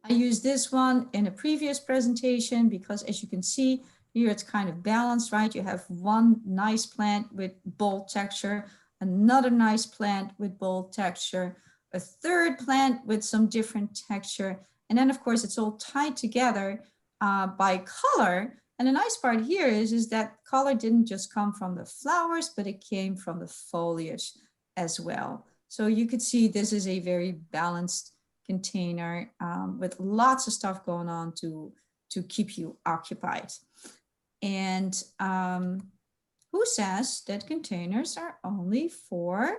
I used this one in a previous presentation because as you can see here, it's kind of balanced, right? You have one nice plant with bold texture, another nice plant with bold texture, a third plant with some different texture. And then of course it's all tied together by color. And the nice part here is that color didn't just come from the flowers, but it came from the foliage as well. So you could see this is a very balanced container with lots of stuff going on to keep you occupied. And who says that containers are only for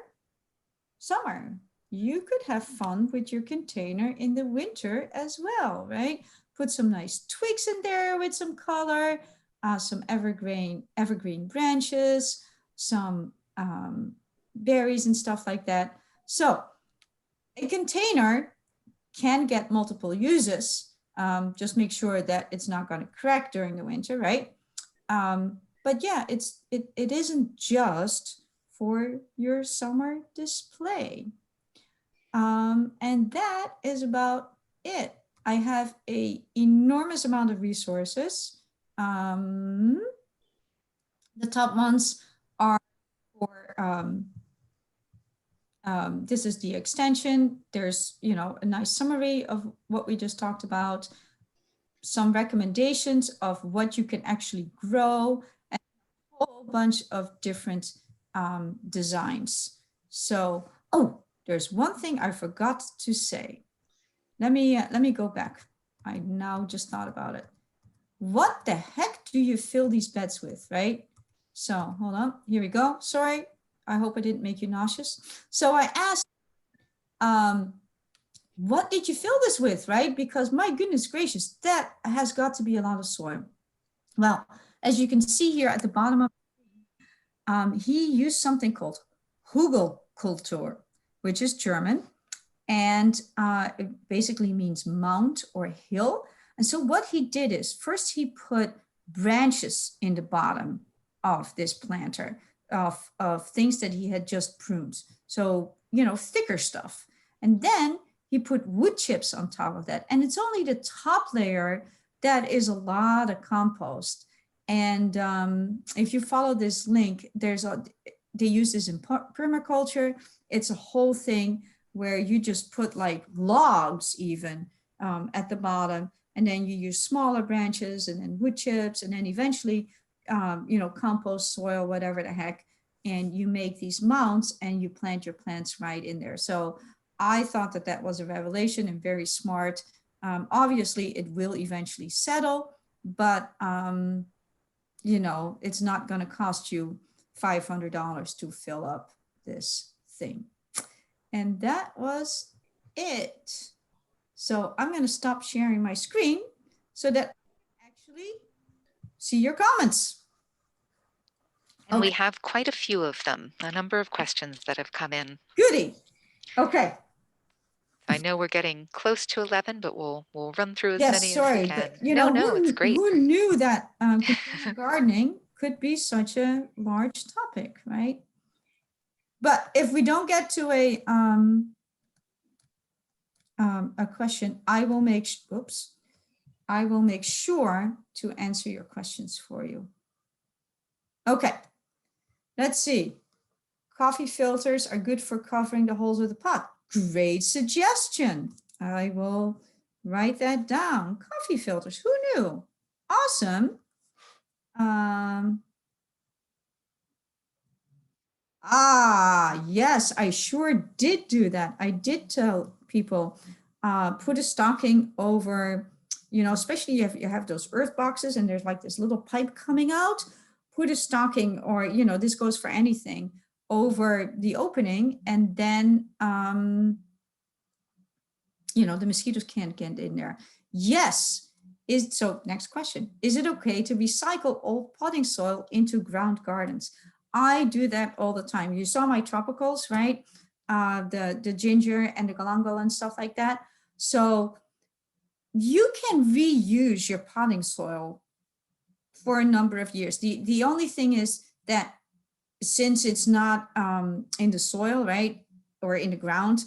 summer? You could have fun with your container in the winter as well, right? Put some nice twigs in there with some color, some evergreen branches, some berries and stuff like that. So a container can get multiple uses. Just make sure that it's not going to crack during the winter, right? But yeah, it isn't just for your summer display. And that is about it. I have an enormous amount of resources. The top ones are for this is the extension. There's, you know, a nice summary of what we just talked about, some recommendations of what you can actually grow, and a whole bunch of different designs. So, oh, there's one thing I forgot to say. Let me go back. I now just thought about it. What the heck do you fill these beds with, right? So hold on, here we go. Sorry, I hope I didn't make you nauseous. So I asked, what did you fill this with, right? Because my goodness gracious, that has got to be a lot of soil. Well, as you can see here at the bottom of, he used something called Hügelkultur, which is German, and it basically means mount or hill. And so what he did is first he put branches in the bottom of this planter of things that he had just pruned. So, you know, thicker stuff. And then he put wood chips on top of that. And it's only the top layer that is a lot of compost. And if you follow this link, there's they use this in permaculture. It's a whole thing where you just put like logs even at the bottom, and then you use smaller branches and then wood chips, and then eventually, compost, soil, whatever the heck, and you make these mounds and you plant your plants right in there. So I thought that that was a revelation and very smart. Obviously, it will eventually settle, but it's not going to cost you $500 to fill up this thing. And that was it. So I'm going to stop sharing my screen so that I can actually see your comments. And we Okay. have quite a few of them, a number of questions that have come in. Goody. Okay. I know we're getting close to 11, but we'll run through as Yes, many as sorry, we can. but No, it's great. who knew that container gardening could be such a large topic, right? But if we don't get to a question, I will make sure to answer your questions for you. Okay, let's see. Coffee filters are good for covering the holes of the pot. Great suggestion. I will write that down. Coffee filters, who knew? Awesome. Yes, I sure did do that. I did tell people, put a stocking over, especially if you have those earth boxes and there's like this little pipe coming out, put a stocking, or, this goes for anything, over the opening, and then, the mosquitoes can't get in there. Yes. So next question, is it okay to recycle old potting soil into ground gardens? I do that all the time. You saw my tropicals, right? The ginger and the galangal and stuff like that. So you can reuse your potting soil for a number of years. The only thing is that since it's not in the soil, right, or in the ground,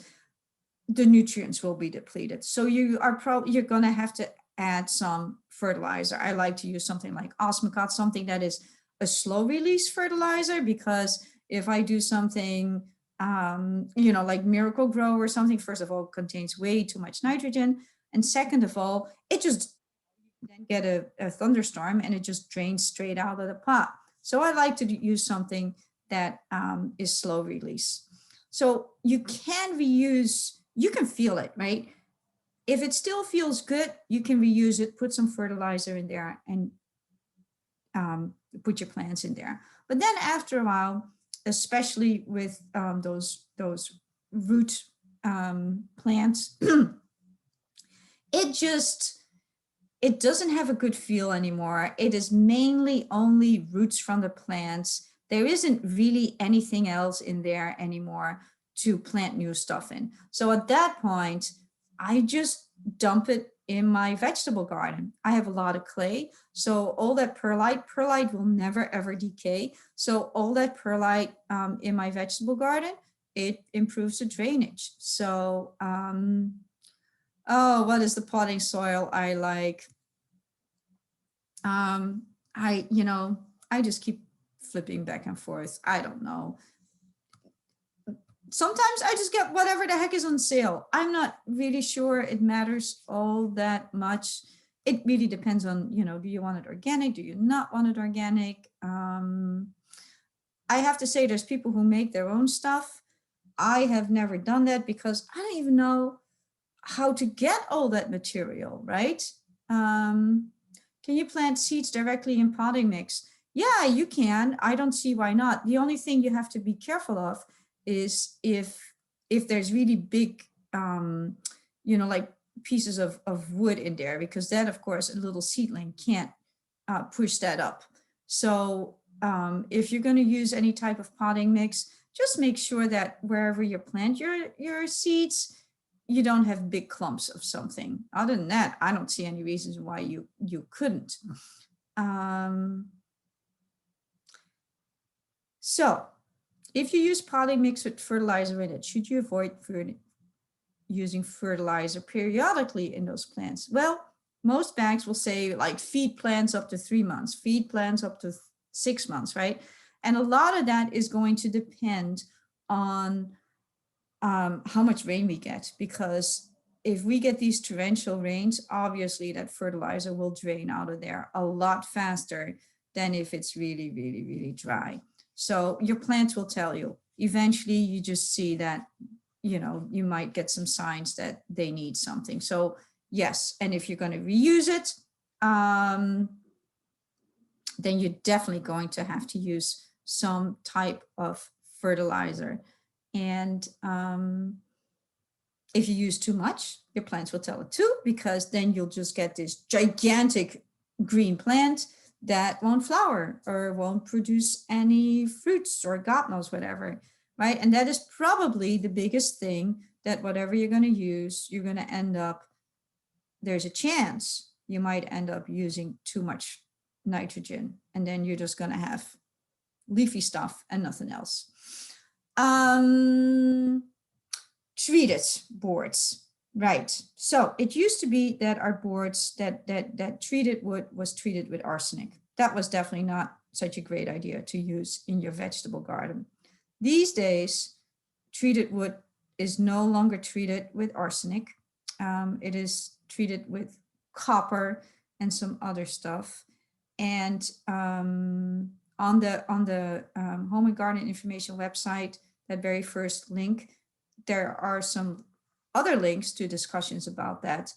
the nutrients will be depleted. So you're gonna have to add some fertilizer. I like to use something like Osmocote, something that is a slow release fertilizer, because if I do something, like Miracle-Gro or something, first of all, it contains way too much nitrogen. And second of all, it just then get a thunderstorm and it just drains straight out of the pot. So I like to use something that is slow release. So you can reuse, you can feel it, right? If it still feels good, you can reuse it, put some fertilizer in there, and put your plants in there. But then after a while, especially with those root plants, it doesn't have a good feel anymore. It is mainly only roots from the plants. There isn't really anything else in there anymore to plant new stuff in. So at that point, I just dump it in my vegetable garden. I have a lot of clay, so all that perlite will never ever decay. So all that perlite in my vegetable garden, it improves the drainage. So, what is the potting soil I like? I just keep flipping back and forth. I don't know. Sometimes I just get whatever the heck is on sale. I'm not really sure it matters all that much. It really depends on, do you want it organic? Do you not want it organic? I have to say there's people who make their own stuff. I have never done that because I don't even know how to get all that material, right? Can you plant seeds directly in potting mix? Yeah, you can. I don't see why not. The only thing you have to be careful of is if there's really big, like pieces of wood in there, because then of course a little seedling can't push that up. So if you're going to use any type of potting mix, just make sure that wherever you plant your seeds, you don't have big clumps of something. Other than that, I don't see any reasons why you couldn't. So if you use potting mix with fertilizer in it, should you avoid using fertilizer periodically in those plants? Well, most bags will say like feed plants up to 3 months, feed plants up to 6 months, right? And a lot of that is going to depend on how much rain we get, because if we get these torrential rains, obviously that fertilizer will drain out of there a lot faster than if it's really, really, really dry. So your plants will tell you. Eventually, you just see that, you know, you might get some signs that they need something. So yes, and if you're going to reuse it, then you're definitely going to have to use some type of fertilizer. And if you use too much, your plants will tell it too, because then you'll just get this gigantic green plant that won't flower or won't produce any fruits or God knows whatever, right? And that is probably the biggest thing, that whatever you're going to use, you're going to end up, there's a chance you might end up using too much nitrogen, and then you're just going to have leafy stuff and nothing else. Treated boards, right? So it used to be that our boards that treated wood was treated with arsenic. That was definitely not such a great idea to use in your vegetable garden. These days, treated wood is no longer treated with arsenic. It is treated with copper and some other stuff. And on the Home and Garden Information website, that very first link, there are some other links to discussions about that.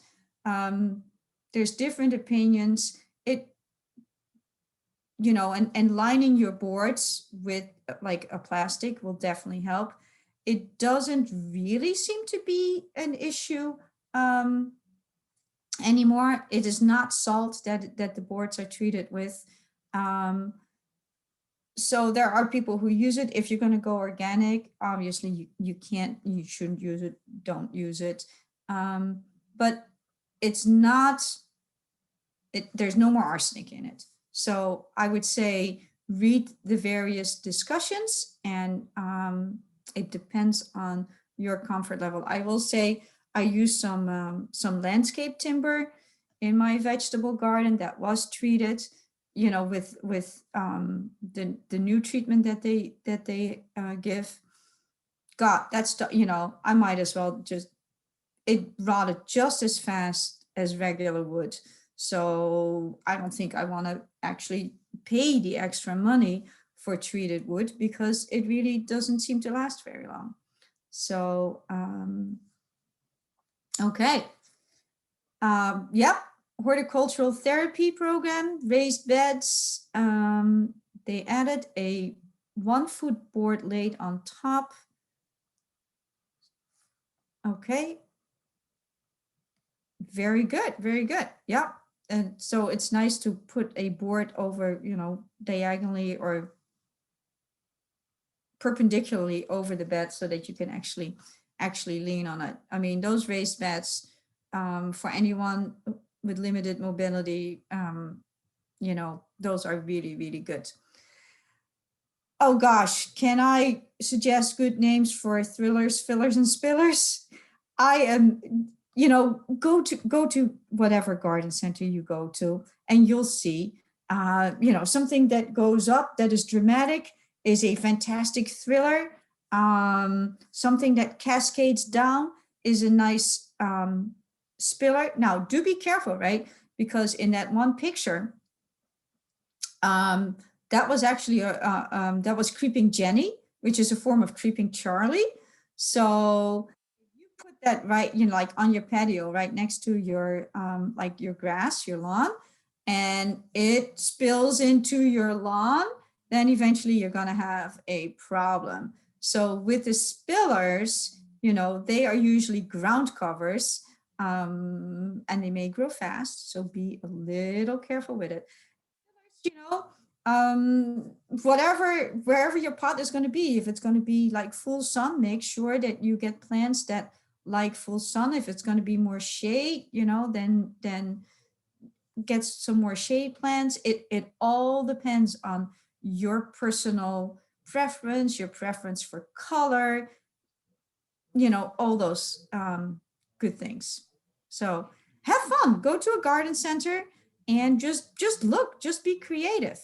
There's different opinions. It, you know, and lining your boards with like a plastic will definitely help. It doesn't really seem to be an issue anymore. It is not salt that the boards are treated with. So there are people who use it. If you're going to go organic, obviously you can't, you shouldn't use it, don't use it. But it's not, there's no more arsenic in it. So I would say read the various discussions, and it depends on your comfort level. I will say I use some landscape timber in my vegetable garden that was treated, you know, with the new treatment that they give. God, that's, you know, I might as well just, it rotted just as fast as regular wood. So I don't think I want to actually pay the extra money for treated wood, because it really doesn't seem to last very long. So, okay. Yep. Horticultural therapy program, raised beds. They added a 1-foot board laid on top. Okay. Very good. Very good. Yeah. And so it's nice to put a board over, you know, diagonally or perpendicularly over the bed so that you can actually lean on it. I mean, those raised beds, for anyone with limited mobility, you know, those are really, really good. Oh gosh, can I suggest good names for thrillers, fillers, and spillers? I am, you know, go to whatever garden center you go to, and you'll see, you know, something that goes up that is dramatic is a fantastic thriller. Something that cascades down is a nice spiller. Now, do be careful, right? Because in that one picture, that was actually that was Creeping Jenny, which is a form of Creeping Charlie. So you put that right, you know, like on your patio, right next to your like your grass, your lawn, and it spills into your lawn, then eventually you're going to have a problem. So with the spillers, you know, they are usually ground covers, and they may grow fast. So be a little careful with it. You know, wherever your pot is going to be, if it's going to be like full sun, make sure that you get plants that like full sun. If it's going to be more shade, you know, then get some more shade plants. It all depends on your personal preference, your preference for color, you know, all those good things. So have fun, go to a garden center and just look, just be creative.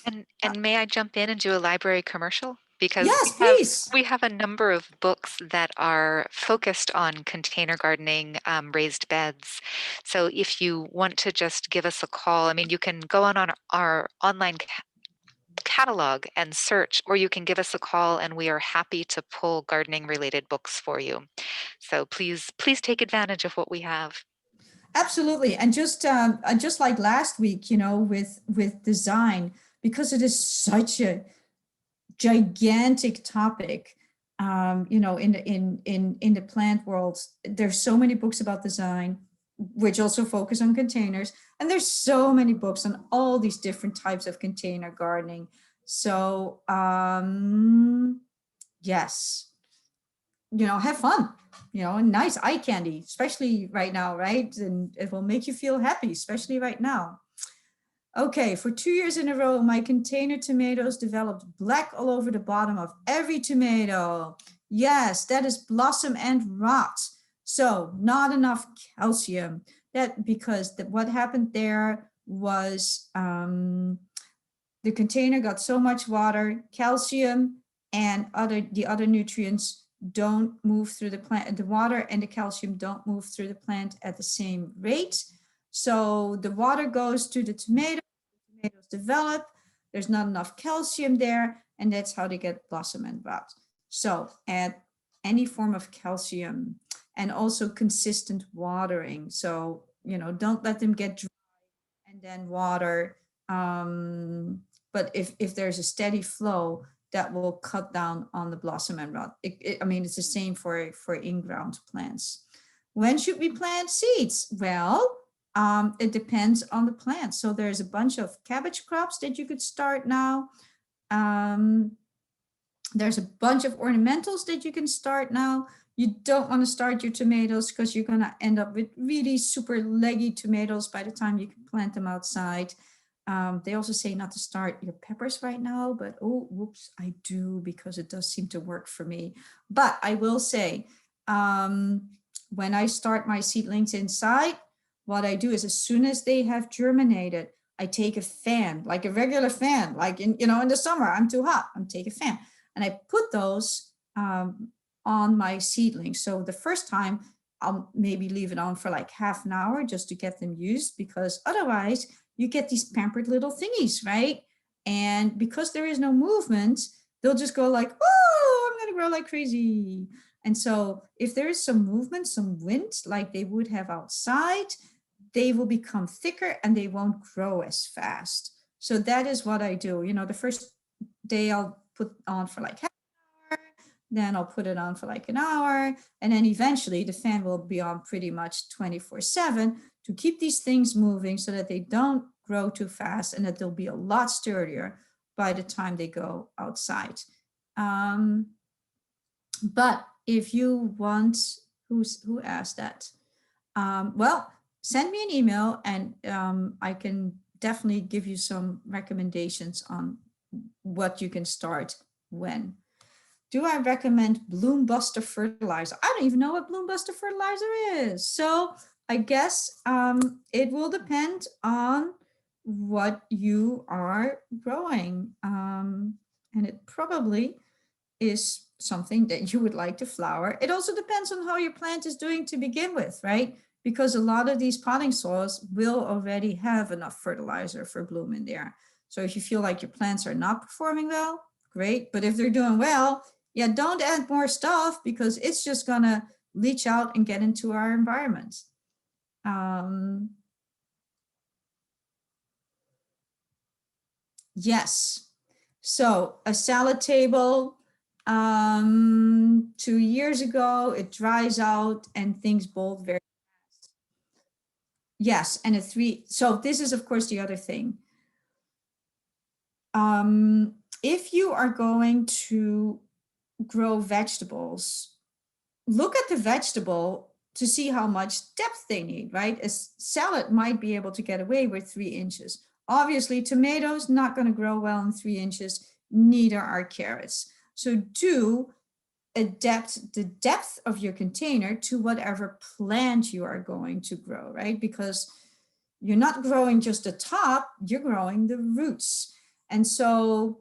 And may I jump in and do a library commercial? Because Yes, please. we have a number of books that are focused on container gardening, raised beds. So if you want to just give us a call, I mean, you can go on our online catalog and search, or you can give us a call and we are happy to pull gardening related books for you. So please take advantage of what we have. Absolutely. And just like last week, with design, because it is such a gigantic topic, in the plant world, there's so many books about design, which also focus on containers, and there's so many books on all these different types of container gardening. So yes, have fun, and nice eye candy, especially right now, right? And it will make you feel happy, especially right now. Okay, for 2 years in a row, my container tomatoes developed black all over the bottom of every tomato. Yes, that is blossom and rot. So not enough calcium. That because what happened there was the container got so much water, calcium and the other nutrients don't move through the plant. The water and the calcium don't move through the plant at the same rate. So the water goes to the tomatoes develop, there's not enough calcium there, and that's how they get blossom and rot. So add any form of calcium and also consistent watering. So, don't let them get dry and then water. But if there's a steady flow, that will cut down on the blossom and rot. I mean, it's the same for in-ground plants. When should we plant seeds? Well, it depends on the plant. So there's a bunch of cabbage crops that you could start now. There's a bunch of ornamentals that you can start now. You don't want to start your tomatoes because you're going to end up with really super leggy tomatoes by the time you can plant them outside. They also say not to start your peppers right now, but oh, whoops, I do, because it does seem to work for me. But I will say, when I start my seedlings inside, what I do is as soon as they have germinated, I take a fan, like a regular fan, like in the summer, I'm too hot, I'm take a fan. And I put those on my seedlings. So the first time I'll maybe leave it on for like half an hour just to get them used, because otherwise you get these pampered little thingies, right? And because there is no movement, they'll just go like, oh, I'm going to grow like crazy. And so if there is some movement, some wind, like they would have outside, they will become thicker and they won't grow as fast. So that is what I do. The first day I'll put on for like half an hour, then I'll put it on for like an hour, and then eventually the fan will be on pretty much 24/7 to keep these things moving so that they don't grow too fast and that they'll be a lot sturdier by the time they go outside. But if you want, who asked that? Well, send me an email and I can definitely give you some recommendations on what you can start when. Do I recommend Bloom Buster fertilizer? I don't even know what Bloom Buster fertilizer is. So I guess it will depend on what you are growing. And it probably is something that you would like to flower. It also depends on how your plant is doing to begin with, right? Because a lot of these potting soils will already have enough fertilizer for bloom in there. So if you feel like your plants are not performing well, great. But if they're doing well, yeah, don't add more stuff because it's just gonna leach out and get into our environment. Yes. So a salad table, 2 years ago, it dries out and things bolt very fast. Yes, and so this is of course the other thing. If you are going to grow vegetables, look at the vegetable to see how much depth they need, right? A salad might be able to get away with 3 inches. Obviously, tomatoes not going to grow well in 3 inches, neither are carrots. So do adapt the depth of your container to whatever plant you are going to grow, right? Because you're not growing just the top, you're growing the roots. And so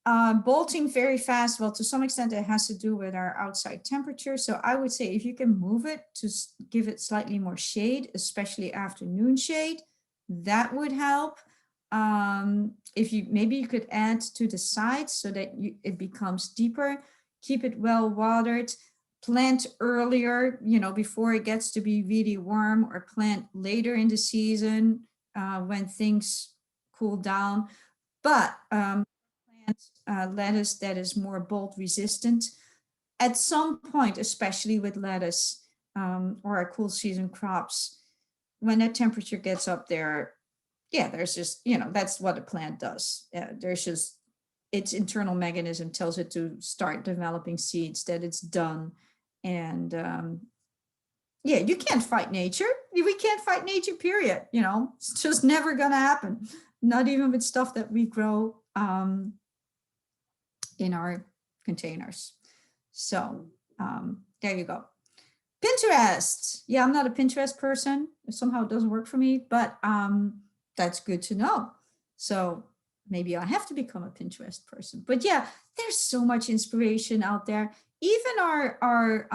bolting very fast, well, to some extent, it has to do with our outside temperature. So I would say if you can move it to give it slightly more shade, especially afternoon shade, that would help. If you maybe you could add to the sides so that it becomes deeper, keep it well watered, plant earlier, before it gets to be really warm, or plant later in the season when things cool down. But lettuce that is more bolt resistant. At some point, especially with lettuce or our cool season crops, when that temperature gets up there, yeah, there's just, that's what a plant does. There's just, its internal mechanism tells it to start developing seeds, that it's done. And yeah, you can't fight nature. We can't fight nature, period. It's just never gonna happen. Not even with stuff that we grow in our containers. So there you go. Pinterest. Yeah, I'm not a Pinterest person. Somehow it doesn't work for me, but that's good to know. So maybe I have to become a Pinterest person. But yeah, there's so much inspiration out there. Even our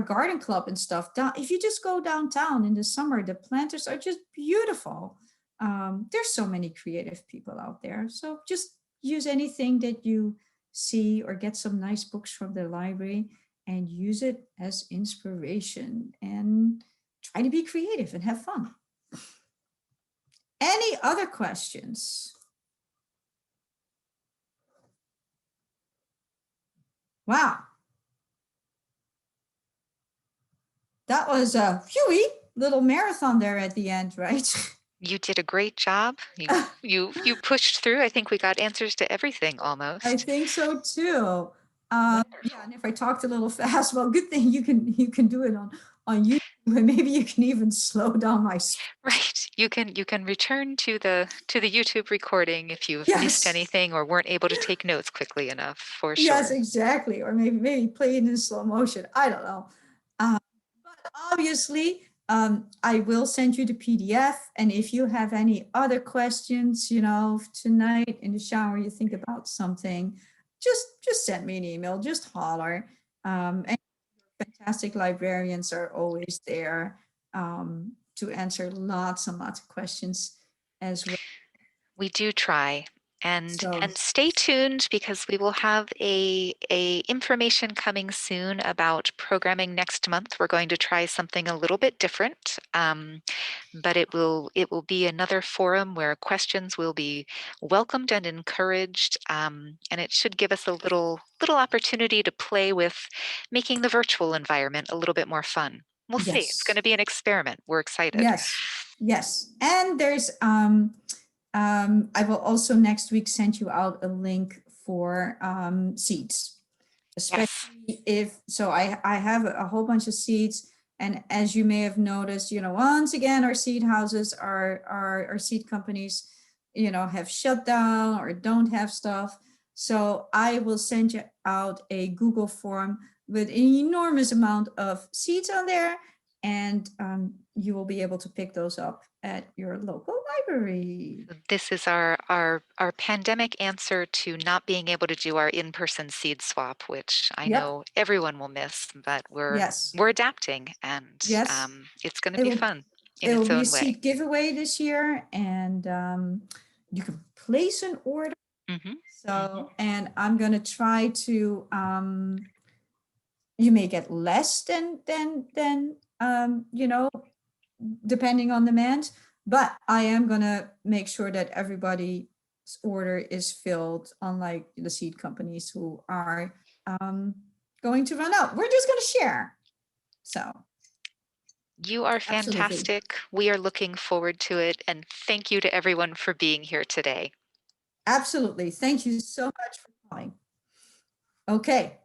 garden club and stuff. If you just go downtown in the summer, the planters are just beautiful. There's so many creative people out there. So just use anything that you see, or get some nice books from the library and use it as inspiration, and try to be creative and have fun. Any other questions? Wow. That was a little marathon there at the end, right? You did a great job. You pushed through. I think we got answers to everything I almost. think so too. Yeah, and if I talked a little fast, well, good thing you can do it on YouTube, and maybe you can even slow down my speed. Right. You can return to the YouTube recording if you've missed Yes. anything or weren't able to take notes quickly enough, for Yes, sure. exactly. Or maybe play it in slow motion. I don't know. But obviously, I will send you the PDF. And if you have any other questions, tonight in the shower, you think about something, just send me an email, just holler. And fantastic librarians are always there to answer lots and lots of questions as well. We do try. And So stay tuned, because we will have a information coming soon about programming next month. We're going to try something a little bit different, but it will be another forum where questions will be welcomed and encouraged, and it should give us a little opportunity to play with making the virtual environment a little bit more fun. We'll see. It's going yes, to be an experiment. We're excited. yes, yes. And there's I will also next week send you out a link for seeds, Yes. especially if, so I have a whole bunch of seeds. And as you may have noticed, once again, our seed houses, our seed companies, have shut down or don't have stuff. So I will send you out a Google form with an enormous amount of seeds on there. And you will be able to pick those up at your local library. This is our pandemic answer to not being able to do our in-person seed swap, which I Yep. know everyone will miss, but Yes. we're adapting, and Yes. it's going to It be will fun in it will its be a own way. seed giveaway this year, and you can place an order. Hmm. So, and I'm gonna try to you may get less than depending on demand, but I am gonna make sure that everybody's order is filled, unlike the seed companies who are going to run out. We're just gonna share. So You are absolutely. fantastic. We are looking forward to it, and thank you to everyone for being here today. Absolutely. Thank you so much for calling. Okay.